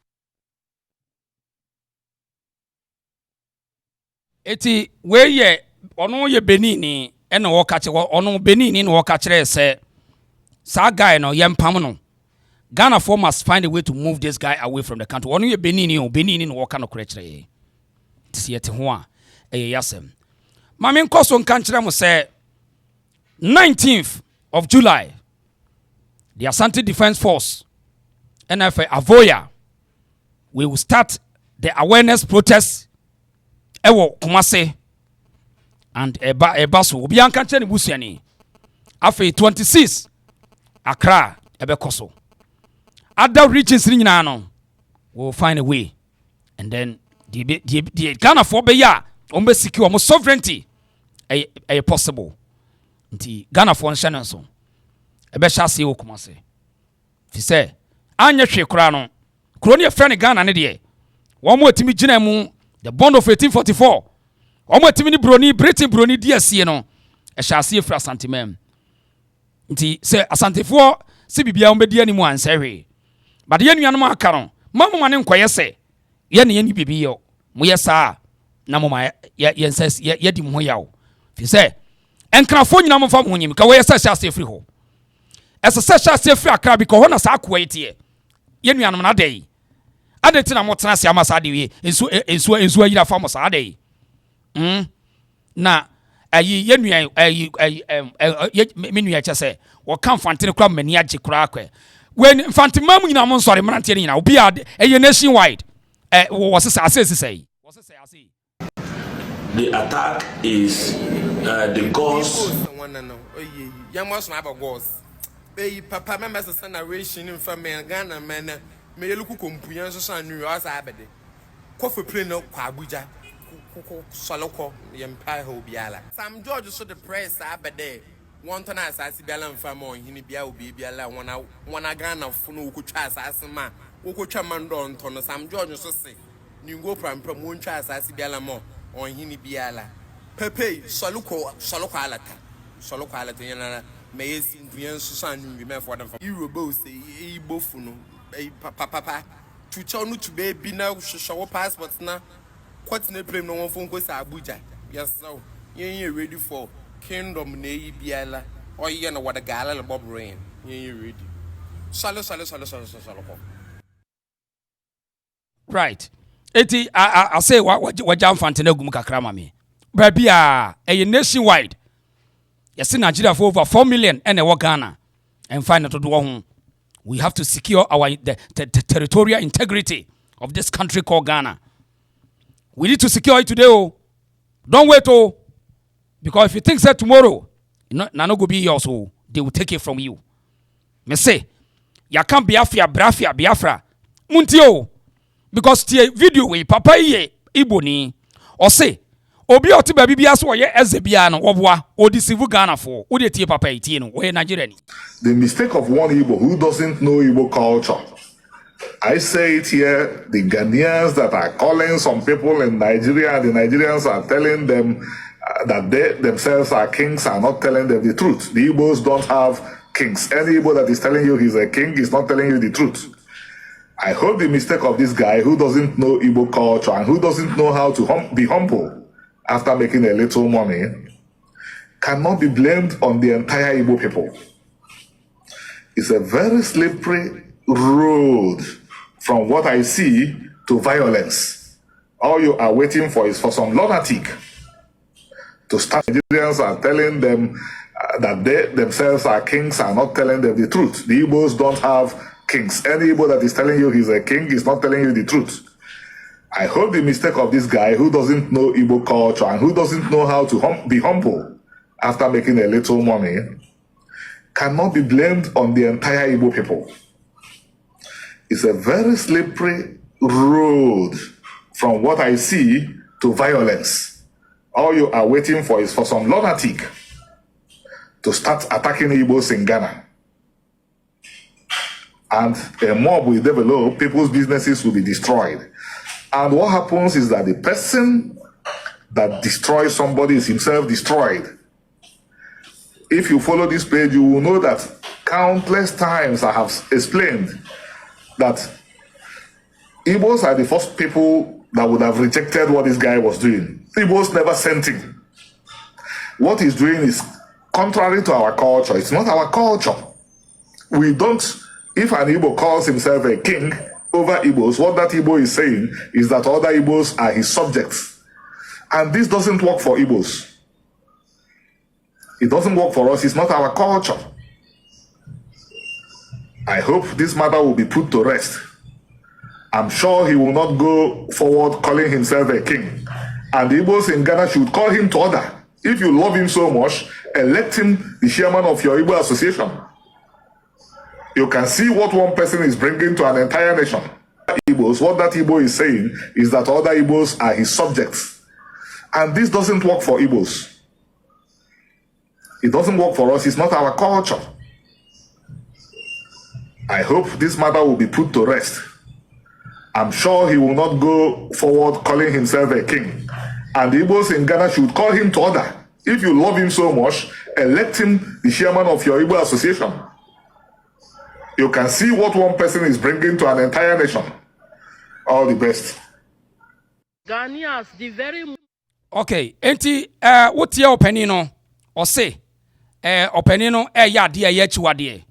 Eti we ye ono ye Benin ni ena wo ka che ono Benin ni wo ka kire se sa guy no ye mpam no. Ghana for must find a way to move this guy away from the country. Ono ye Benin ni wo ka no kire kire. Ti ye te ho a yasem. Mami nkoso nkanchira mo say 19th of July the Asante Defense Force NFA Avoya we will start the awareness protest ewo Kumase and eba so obi anka nche ne busuani afi 26 Accra ebekoso other regions ni nyina no will find a way and then the Ghana for be ya ombe secure mo sovereignty a possible nti Ghana for nhyɛ so ebe hya se okumase fi say anya hwe kura no kuro ne friend Ghana ne de wo mo atimi gina mu the bond of 1844 wo mo atimi ni broni Britain broni di asie no hya se fra santimam nti say asantefo se bibia wo bedi ani mu ansehwe but ye nuanom aka no mamma ne nkoye se ye ne ni bibi yo mo ye saa na mo ma ye nses ye di mo yawo fi say enkrafo nyina mo fa mo nyim ka wo ye se hya se fri ho ese se hya se fri Accra bi ko ho na saa ko yitie ye nuanom na dai adeti na mo tena se amasa de wie ensu ayira fa mo saa dai na ayi ye nuan ayi me nua che se wo kan fantene kura mani age kura akwa when fantimam nyina mo nsore mrante nyina obi ade eye nationwide wo se say the attack is the cause. Papa members of narration in family Ghana man me look kumpuyan so san new as abede kofi plane no kwa Abuja soloko yempire ho biala Sam George so the press abede one ton asasi biala mfama ohini bia obi biala wana Ghana funu ukutwa asasi ma ukutwa mando ntono Sam George so se ningo prampram wontwa asasi biala mo ohini biala pepe soloko alata yana may sin Susan remember for them EGBO say EGBO funo papa to chonu to be now show passports na quite no plane no one phone goes Abuja. Yes so you ready for kingdom na biala or you know what a gala Bob Rain you ready salo right eti I say what jam fantene gum kakra ma me bra bia nationwide yes, in Nigeria for over 4 million and a Ghana and find out to do home. We have to secure our the territorial integrity of this country called Ghana. We need to secure it today. Oh, don't wait. Oh, because if you think that tomorrow, no go be yours. Oh, they will take it from you. Me say, ya can't Biafra. Muntio, because the video we papa ye iboni or say. Obi oti ba bibia so ye ezebia no woboa odisivu Ghana for odi tie papa itie no we Nigerian. The mistake of one Igbo who doesn't know Igbo culture. I say it here, the Ghanaians that are calling some people in Nigeria, the Nigerians are telling them that they themselves are kings, are not telling them the truth. The Igbos don't have kings. Any Igbo that is telling you he's a king is not telling you the truth. I hope the mistake of this guy who doesn't know Igbo culture and who doesn't know how to be humble after making a little money cannot be blamed on the entire Igbo people. It's a very slippery road from what I see to violence. All you are waiting for is for some lunatic to start. Nigerians are telling them that they themselves are kings, are not telling them the truth. The Igbos don't have kings. Any Igbo that is telling you he's a king is not telling you the truth. I hope the mistake of this guy who doesn't know Igbo culture and who doesn't know how to be humble after making a little money cannot be blamed on the entire Igbo people. It's a very slippery road from what I see to violence. All you are waiting for is for some lunatic to start attacking Igbos in Ghana. And a mob will develop, people's businesses will be destroyed. And what happens is that the person that destroys somebody is himself destroyed. If you follow this page, you will know that countless times I have explained that Igbos are the first people that would have rejected what this guy was doing. Igbos never sent him. What he's doing is contrary to our culture. It's not our culture. We don't, if an Igbo calls himself a king over Igbos, what that Igbo is saying is that other Igbos are his subjects. And this doesn't work for Igbos. It doesn't work for us. It's not our culture. I hope this matter will be put to rest. I'm sure he will not go forward calling himself a king. And the Igbos in Ghana should call him to order. If you love him so much, elect him the chairman of your Igbo association. You can see what one person is bringing to an entire nation. Igbos, what that Igbo is saying is that other Igbos are his subjects. And this doesn't work for Igbos. It doesn't work for us. It's not our culture. I hope this matter will be put to rest. I'm sure he will not go forward calling himself a king. And the Igbos in Ghana should call him to order. If you love him so much, elect him the chairman of your Igbo association. You can see what one person is bringing to an entire nation. All the best. Ghanaians, the very... Okay, enti, what your opinion or say? Opinion ya dia yechiwade.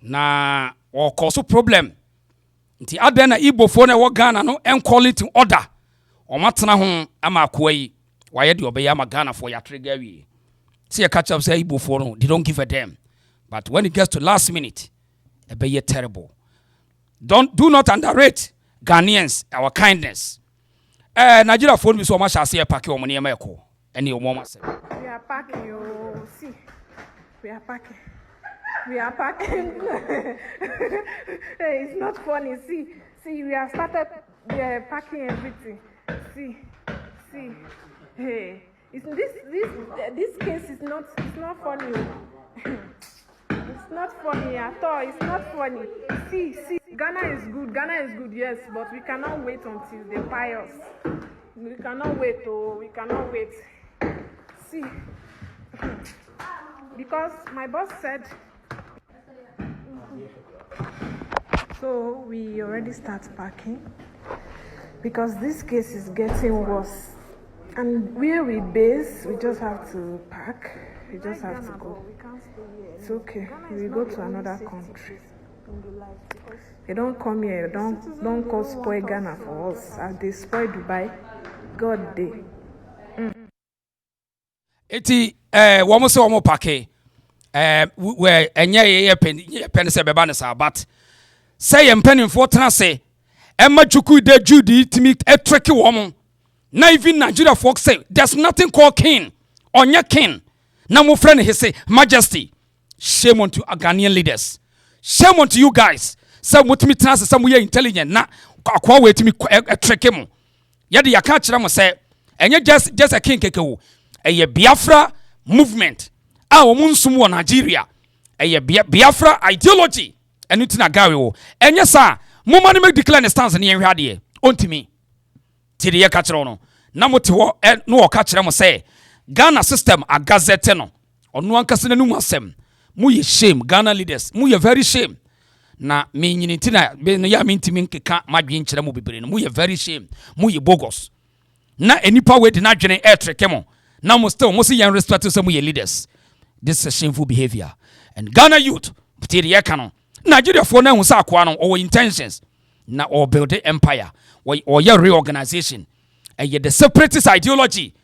Na or cause problem. Nti adena Igbo for na wo Ghana no en quality order. O matena ho ama kwai. Why do obey ama Ghana for ya trigger we. See a catch up say Igbo for no, they don't give a damn. But when it gets to last minute, it be terrible. Do not underrate Ghanaians, our kindness. Nigeria phone me so much as say pack your money emeko. Any o mama say. We are packing you see. We are packing. We are packing. Hey, it's not funny. See, we have started packing everything. See. Hey, this case is not. It's not funny. It's not funny at all. It's not funny. See. Ghana is good. Yes, but we cannot wait until they buy us. We cannot wait. Oh, we cannot wait. See, because my boss said. So we already start packing because this case is getting worse. And where we base, we just have to pack. We just have to go. It's okay. We go to another country. They don't come here. Don't cause spoil Ghana for us. As they spoil Dubai, God day. Eti womo se womo pake. We enye pen se beba ne sa but say empenin for tena say Emma Chuku de Judy timi tricky woman. Now even Nigeria folks say there's nothing called king or your king. Now my friend he say majesty. Shame on to Ghanaian leaders. Shame on to you guys. Some what me tena say some we intelligent na akwa we timi tricky mo. Yadi ya ka kira mo say enye just a king keke wo. Eye Biafra movement. Omo nsum wo Nigeria. Eye Biafra ideology. Enu na gawe wo. Enye sa mo man make declare the stance na yenhwa de. Ontimi. Tiri ye ka kira no. Na mo te wo no wo ka kira mo say Ghana system a Garzzeted no. Onu ankase na nu asem. Mu ye shame Ghana leaders. Mu ye very shame. Na me nyini tina be no ya me ntimi nkeka madwen kira mo bebre no. Mu ye very shame. Mu ye bogus. Na enipa we de na dwene treke mo. Na mo still mo see yan respect to some leaders. This is a shameful behavior. And Ghana youth, tiri ye ka no. Nigeria for na hu sa akwa no or intentions na or build the empire or your reorganization. And yet the separatist ideology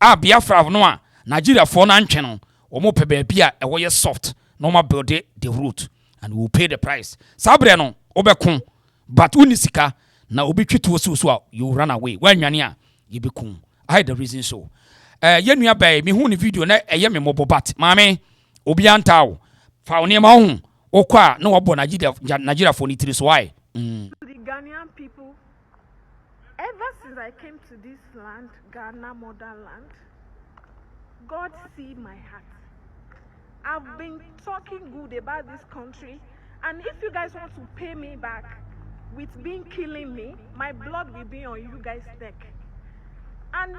Biafra no a Nigeria for na ntwe no o mo pebe bia e wo ye soft no ma build the root and we will pay the price. Sabre no obekun but unisika na obetwitu so a you run away. When nwane a you be kun. I had the reason so. Yenua bay me hu ni video na eye me mobobat. Mame obi anta wo. Fa oni ma hu okwa na wo bo Nigeria for ni tiri so why? The Ghanaian people, ever since I came to this land, Ghana motherland, God see my heart. I've been talking good about this country, and if you guys want to pay me back with being killing me, my blood will be on you guys' neck. And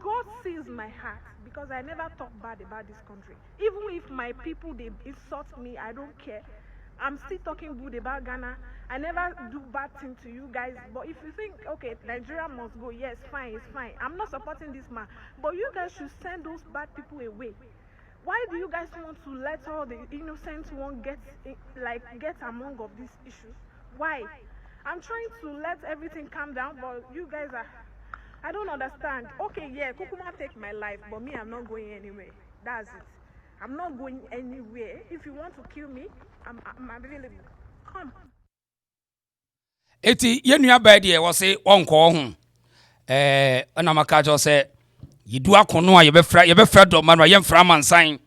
God sees my heart because I never talk bad about this country. Even if my people they insult me, I don't care. I'm still talking good about Ghana. I never do bad things to you guys. But if you think, okay, Nigeria must go, yes, fine, it's fine. I'm not supporting this man. But you guys should send those bad people away. Why do you guys want to let all the innocent one get among of these issues? Why? I'm trying to let everything calm down, but you guys are... I don't understand. Okay, yeah, Kukuma take my life, but me, I'm not going anywhere. That's it. I'm not going anywhere. If you want to kill me, I'm available. Come. Eti yenua ba de wo se wonko ho. Ana maka jo se yidu akono a ye be fra do manu ye mfra mansan.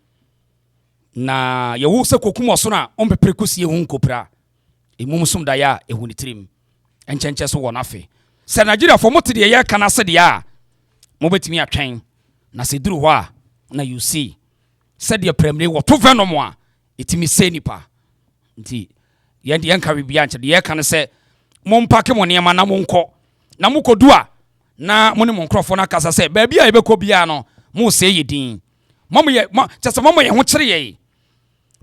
Na ye wu se kokum so na on beprekusie hu nkopra. Emum sum da ya ehu ni tirim. Enchenche so won afi. Se Nigeria for mote de ye kana se de a mo betimi atwen na se duru ho a na you see said the premier what to venomwa itimi say nipa nti yɛn de yɛnka bibia nkyɛ de yɛka say mompake mo nneɛma na monko na mokodua na mo ne mo nkrofo na kasa say baabi a yɛbɛkɔ bia no mo say yedin mo yɛ kyɛ mo yɛ ho kyere yɛ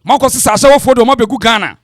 mo kɔ sisa ahyɛwofo do mo begu Ghana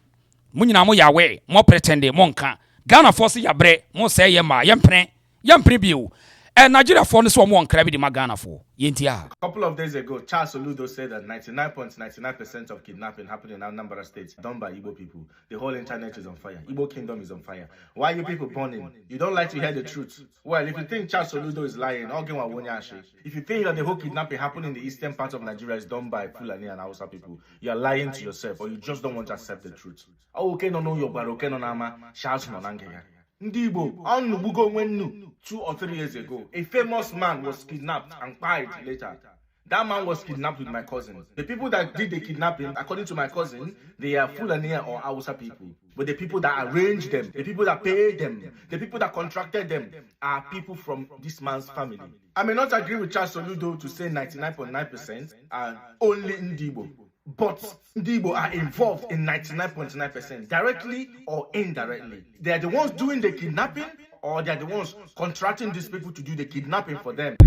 mo nyina mo yawe mo pretend mo nka Ghana force yabre mo say yɛ ma yɛmpre bio Nigeria for this one more crabby the Magana for Yentia. A couple of days ago, Charles Oludo said that 99.99% of kidnapping happening in Anambra State done by Igbo people. The whole internet is on fire. Igbo kingdom is on fire. Why are you people burning? You don't like to hear the truth. Well, if you think Charles Oludo is lying, if you think that the whole kidnapping happening in the eastern part of Nigeria is done by Fulani and Hausa people, you are lying to yourself, or you just don't want to accept the truth. Oh, okay, no, your okay, no, nama, Charles Nonangeya. Ndibo, Anubugo Wenu, 2 or 3 years ago, a famous man was kidnapped and died later. That man was kidnapped with my cousin. The people that did the kidnapping, according to my cousin, they are Fulani or Hausa people. But the people that arranged them, the people that paid them, the people that contracted them are people from this man's family. I may not agree with Charles Oludo to say 99.9% are only Ndibo. But Igbo are involved in 99.9%, directly or indirectly. They are the ones doing the kidnapping, or they are the ones contracting these people to do the kidnapping for them.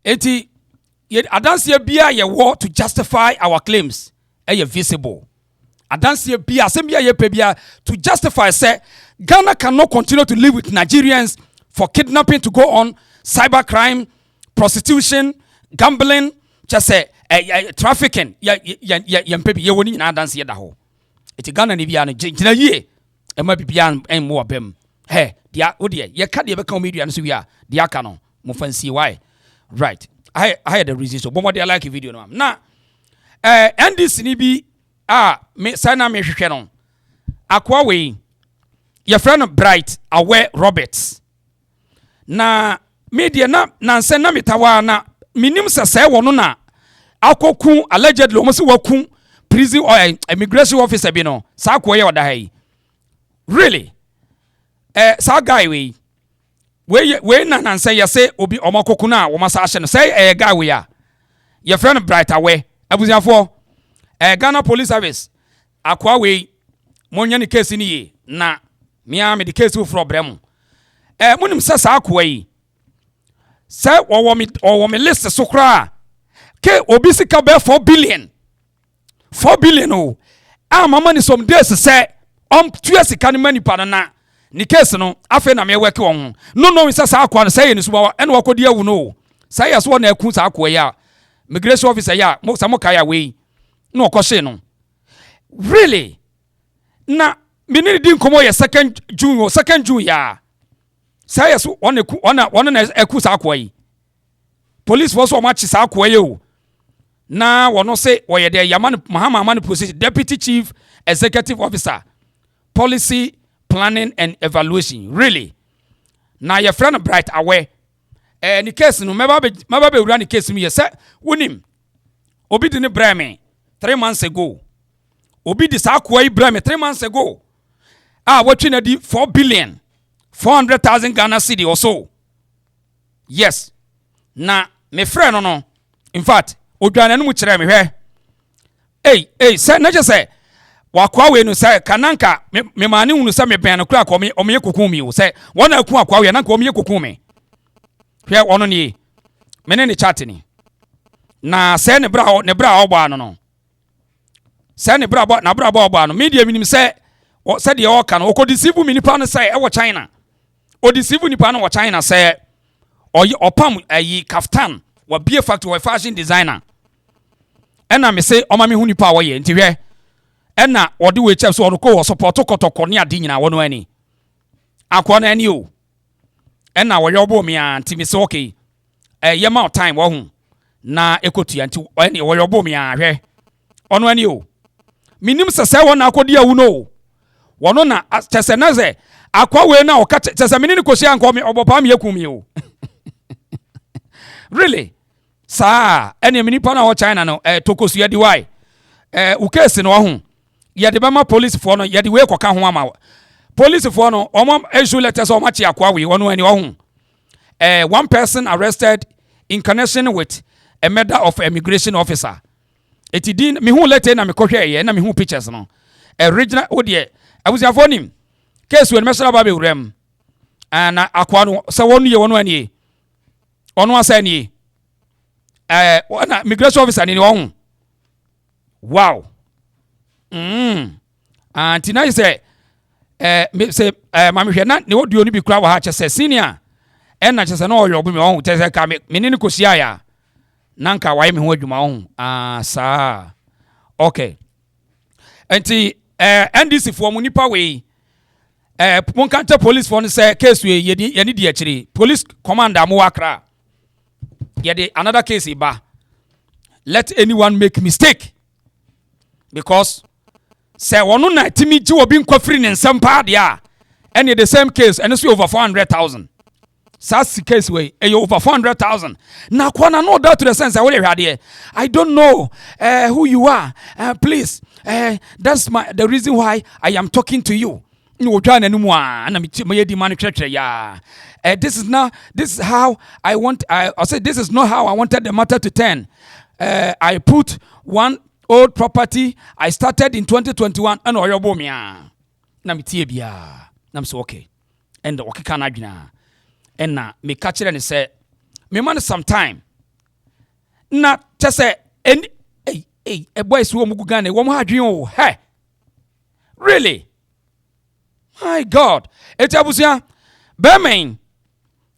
Eti, adansi bia ye war to justify our claims. Eye visible. Adansi bia sembia ye pebia to justify say Ghana cannot continue to live with Nigerians for kidnapping to go on, cybercrime, prostitution, gambling, just say trafficking yempebi ye woni na dance ye da ho eti Ghana ni bia no gina yie e ma bibia en mo abem he dia ode ye ka de be ka media no so wi a dia ka no mo fancy why right I had the reason so but what they like video no na NDC ni bi me sana me hwehwe no akwa we your friend Bright Aware Roberts na media na nse na metawa na minim sese wono na akoku allegedly almost waku prison or immigration officer bi no sa ko ye oda hai really sa guy we na say you say obi omakoku na wo masa ahye no say guy we ya your friend Bright Aware abuziafo Ghana Police Service akwa we monya ni case ni ye na me the case wo for brem munim sa akwa yi say wo me list so kra ke obisi ka be 4 billion oh mama ni some days say tuya sika ni mani pa na ni case no afa na me work won no say sa akwa no say ni so ba ene wakodi awu no say ya so na akun sa akwa ya immigration officer ya mo sa mo kaya we no okoshe no really na minini din komo ya 2nd June ya say ya so ona eku sa akwa yi police force o ma chi sa akwa ye o na wono say oye de Yaman Mahama position Deputy Chief Executive Officer Policy Planning and Evaluation really na your friend Bright Aware ni case no meba be wura ni case mi ye say wonim obi di ni breme 3 months ago obi di sa akwa yi breme 3 months ago watwi na di 4 billion 400,000 Ghana cedi or so yes na me friend no in fact odwane no mu kire me hwe say na je say wakwa we no say kananka me mane hunu say me ben no kura ko me omye kokun mi o say wona aku akwa we nanka omye kokun me hwe ono ni me ne chat ni na say ne bra ogbo ano no say ne bra ogbo ano media minim say de o ka no ko deceive mi nipa no say e wo China o deceive nipa no wo China say opam ayi kaftan wa be factory wa fashion designer ena me say o ma me hu nipa wo ye nti hwe ena odi we chef so ko support kotoko ne ade nyina wono ani akwa na ani o ena wo yobo me anti me say okay yema time wo hu na ekotu anti ani wo yobo me ahwe ono ani o minim sese wona akodi awu no wono na tesenaze akwa we na o ka tese menini kosi anko me obopa me yakumi o really sa ene mini pa na wo China no tokosu ya di why ukese no ho ya de bama police for no ya de we koka ho ama police for no omo issue letters o machi akwa we wono ani ho one person arrested in connection with a murder of immigration officer. Eti din me hu letter na me kohwe ye na me hu pictures no. Original odie abusiafo nim case when mesra ba be wurem ana akwa no se wonu ye wonu ani onu asa ani na immigration officer ni won. Wow. Antina say me say mama hwe na ne odio ni bi kura wa ha chese senior na chese na oyo bu me won chese ka me ni ko sia ya nanka wa me ho adwuma won sa okay enti NDC for munipa we Monkanta police for say case we ye ni di akiri police commander mo Accra ye de another case iba. Let anyone make mistake because say wonu na timi ji obi nkofiri ne nsem pa dia and the same case and so over 400,000 sas case we over 400,000 na kwana no doubt to the sense I don't know who you are please that's the reason why I am talking to you. This is how I want I say this is not how I wanted the matter to turn. I put one old property I started in 2021 and oyobomia na mitie bia na so okay and the okika na adwina and na me catch and say me man sometime na just say and a boy so mu Ghana wo mu hadwen o hey really my God etabusia bemen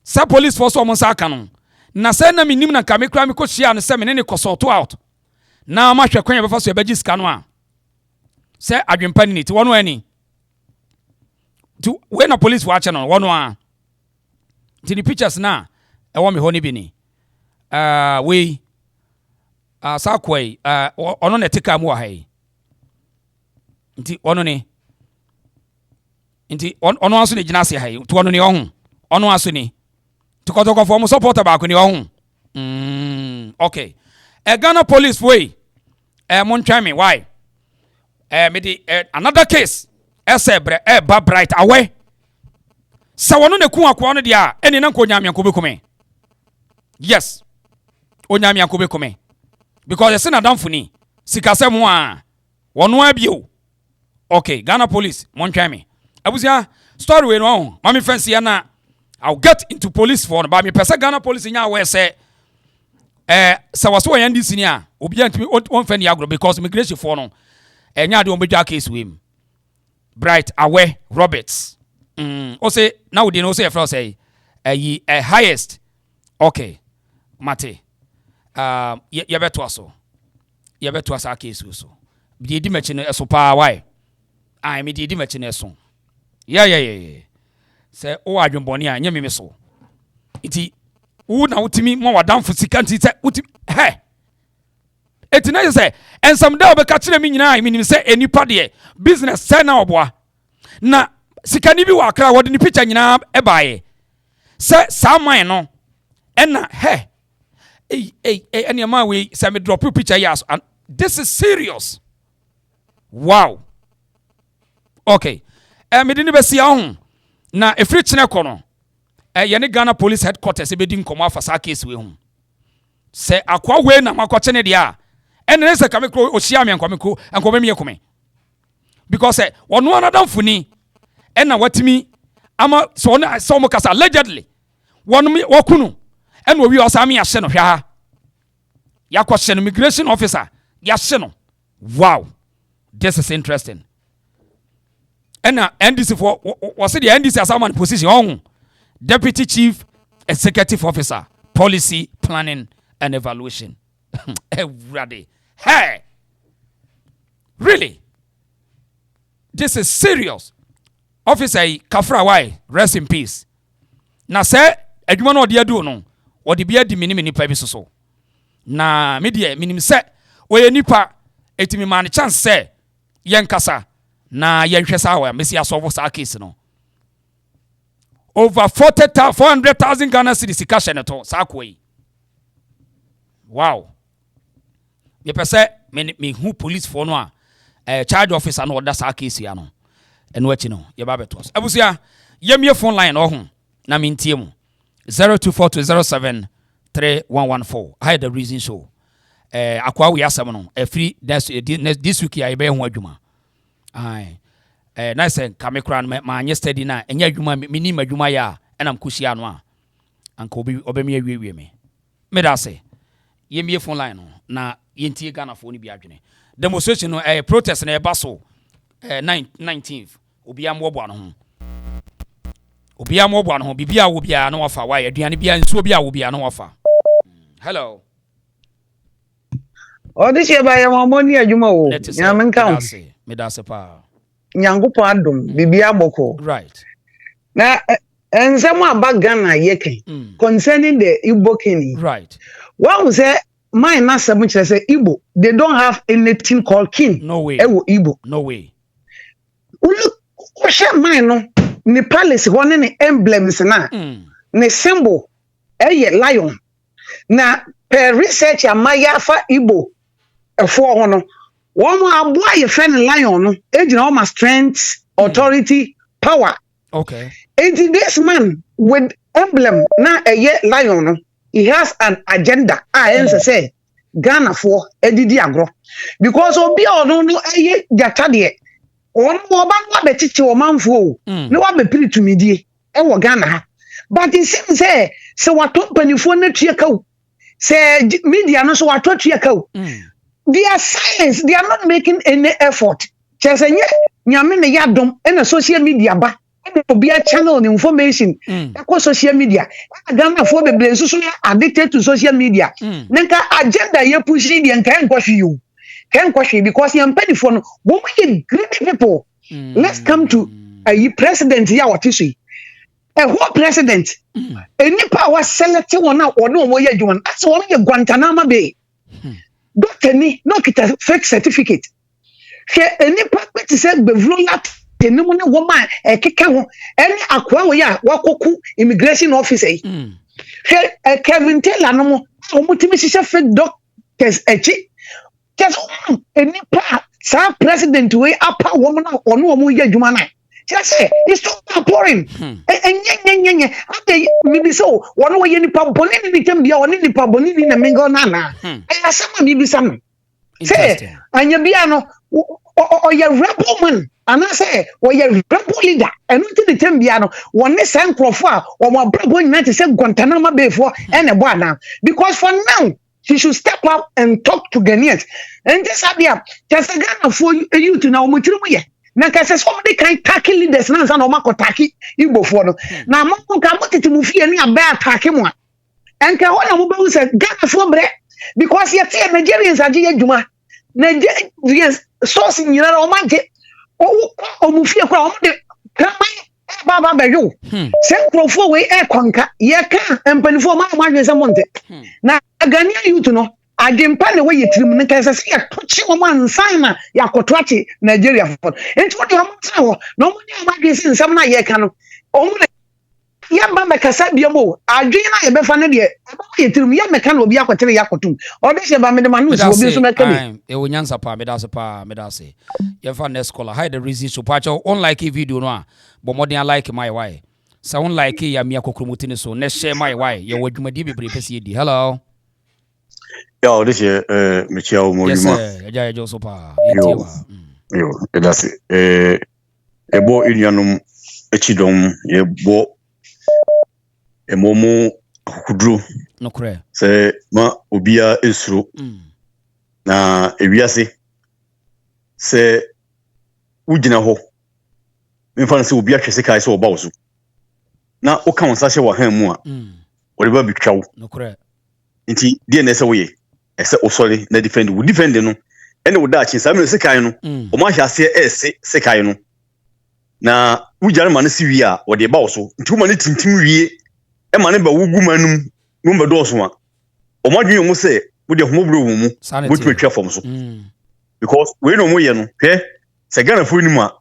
sa police force o mo sa aka no na say na minim na ka me kra me ko hia no say me ne consult out na ma hwe kwan be fa so be giska no a say adwempa ni ti wono ani to when a police watch no wono a ti the pictures na e wo me ho ni bi ni we sakwai ono na tika mu wa hai nti ono ni nti ono aso ne gina se hai to ono ni ohun ono aso ni to kotoko for mo support ba ko ni ohun okay Ghana police way mon try me why me di another case esebre ba bright away sa wono ne ku akwa no dia eni na nko nyame anko bekume yes onyame anko bekume because the sin adam funi sikase mu a wono abio okay Ghana police mon try me abusia story we no mama fancy ya na I'll get into police for but me pesa Ghana police nya we say so was so yan this nia obi antimi on fan agro because immigration for no enya de on be case we bright away Roberts o say now we no say for say highest okay mate ye beto aso case so bi di mechi no so pa why I me di mechi no so yeah say o adwonbone a nya me so iti wo na utimi mo wadamfo sika nti say utimi he etina say ensam da obeka kire me nyina me nim say enipa de business say na oboa na sika ni bi wa Accra wode ni picture nyina e baaye say saman no ena he eni ma we say me drop picture yes and this is serious. Wow. Okay me di ni be sia ho na efri chine kono yene Ghana police headquarters e be di nkomo afa sa case we hu se akwa we na makoche ne dia ene se kamekro ohia me nkomeko enkomo me yekome because wono anadam funi ena watimi ama so mo kasa allegedly wono mi wakunu ena owi osame ya hye no hwa yakwa no immigration officer ya hye no. Wow, this is interesting. Ena NDC for was the NDC assignment position on Deputy Chief Executive Officer, Policy, Planning and Evaluation. Ready. Hey! Really? This is serious. Officer Kafra why? Rest in peace. Na say adwuma no de adu no, odi bia di mini pa bi so. Na media minim say oye nipa etimi man chance say yen kasa na yen hwesa wa mesi asolve sa case no. Over 400,000 Ghana cedis cash and to sakwe. Wow. Me pese me who police for no charge officer no that case ya no. And what you know, ye ba betos. Abusia, ye me phone line oh na me ntie mu 024207 3114. I had the reason so. Akwa we asem no free this week ya ebe ho adwuma. Ai. Na say kamekra no ma yesterday na enya adwuma minim adwuma ya enam kosia no a. Anka obemi awie me. Me da say yemie phone line no na yentie Ghana fo ni bi adwene. Demonstration no protest na eba so 19th obi amwobo ano ho. Obi amwobo ano ho bibia wo bia na wafa wa aduane bia nsuo bia wo bia na wafa. Hello. This year by your money adwuma wo. Nyame nka. Me da se pa. Nyangopo adom bibia boko. Right. Na ensem aba Ghana yeke concerning the EGBO king. Right. One say my na seven say EGBO they don't have anything called king. No way. Ewo EGBO. No way. Look, mine no ni palace one ni emblems na ni symbol lion na per research amaya fa EGBO efo ho no one aboa ye friend lion no ejina all my strength authority power. Okay. And this man with emblem na lion no he has an agenda say Ghana for edidi agro because obi ono no jata de on mo ba no abetiti o manfo no wa be piri tumidie wo Ghana ha but it seems say wato panifo na tue kaw say media no so wato tue kaw their silence they are not making any effort say nyame ne yadom na social media ba be a channel information across social media Ghana for the brain so addicted to social media nanka agenda you pushing the can question because you pay for no great people. Let's come to a president here what is he a whole president any power selecting one now or no more you doing that's one you Guantanamo Bay doctor ni no kita fake certificate any part say bevlola tenumune woman keka ho any akwa we ya wakoku immigration officer Kevin Taylor no mo omutimi sise fake doctors just any part sa president we apa woman ono omo ya djuma na just say it's so boring enyenyenyenye ade mi so wono we ni pa boni ni tembia woni ni pa boni ni na mengo na sama mi bi sam say anya bia no or your rebel man and I say or your rebel leader and not the tembia no one san crofo or my brabo nyina say Guantanamo Bay for and a boy because for now she should step up and talk to Ghanaians and this idea just a Ghana for you to now mutiri mo ye na ka say somebody can tackle leaders na san o makotaki igbo for no na mo ka mo tete mu fie ni aba attack mo and ka wona mo be say Ghana for bre because you see Nigerians age adwuma Nigerians source in your omanke o mu fie kwa o de kraman baba beyo se crofo we kwanka ye ka empanifo ma adwense monte na Ghanaian youth no adempa ne we yetirim ne ka se ya tochi o man sign na ya kotoachi Nigeria for enti what you am try ho no mo ni amadwense nsam na ye ka no o mu ya mba mekasa biamo adwen na ye befa ne de yetirim ya meka na obi akotere ya kotum o de se ba me de manu so obi so meka ni e wonyansa pa me da se ye fa next caller hide the reason so pacho unlike video no a but more than like my why so unlike ya mi akokromoti ne so ne share my why ye wadwumadi bebre pese di hello yo this year me chia o mo yuma ya jo so pa yo that's ebo inianum echidom ye bo emomo kudro no kre se ma obia esuro na ewiase se ugina ho mfa se obia hwese kai se oba woso na o kan sa hye wa han mu a o de ba bitwawo no kre nti die na se wo ye ese o sori na defend no ene wo da chi sa me se kai no o ma hwase se kai no na ujare ma ne si wi a o de ba woso nti wo ma ne tintim wie e ma ne ba wugu manum no mbe do so a o ma dwen mo se wo de homobro wo mu wo twetwa fom so because we no mo ye no hwe se Ghana fo ni mu a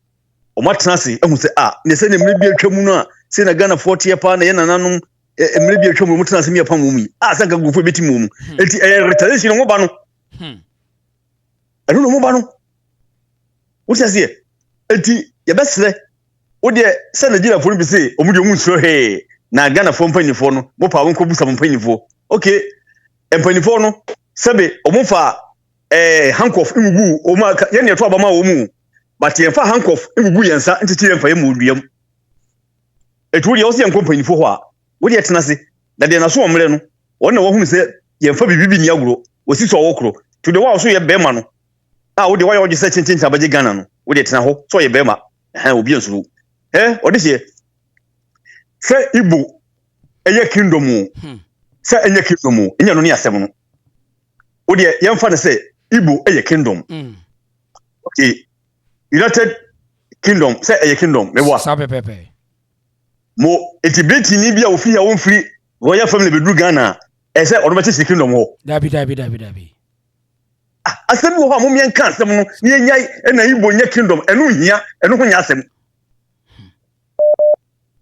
o ma tena se ehu se ne se ne mre bi atwa mu no a se na Ghana fo tie pa na ye nananom mre bi atwa mu tena se mi pa mu mi se ka gufo beti mu enti retaliation no ba no no mo ba no wo se se enti ye besre wo de se Nigeria fo ni bi se o mu de mu nsuro he na Ghana fo mpanyifo no mo pa won ko busa mpanyifo okay empanifo no sebe omofa handcuff imugu oma ye ne to abama omu but ye fa handcuff imugu yensa ntiti ye fa ye muduam etu ye osi ye kompanifo ho a wo de tena se da de na so omre no wona wo hunu se ye fa bibibi ni aguro osi so wokro to the wa so ye bema no wo de wa ye se chinchin abaje Ghana no wo de tena ho so ye bema obi ensuru odi se se Igbo eye kingdom se enye kingdom enya no ne asem no wo de yemfa ne se Igbo eye kingdom okay United Kingdom se eye kingdom me wa sapepepe mo etibeti ni bia ofi ya won free royal family be du Ghana se odobeti se kingdom ho dabi asem wo ha mo mien kan asem no ni enyai na Igbo nye kingdom enu hia enu ho nya asem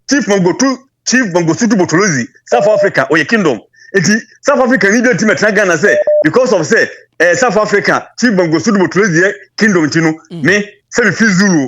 Chief Mangosutu Botolozi South Africa oye kingdom eti South Africa ni dey team Ghana say because of say South Africa Chief Mangosutu Botolozi kingdom tinu me say me fi Zulu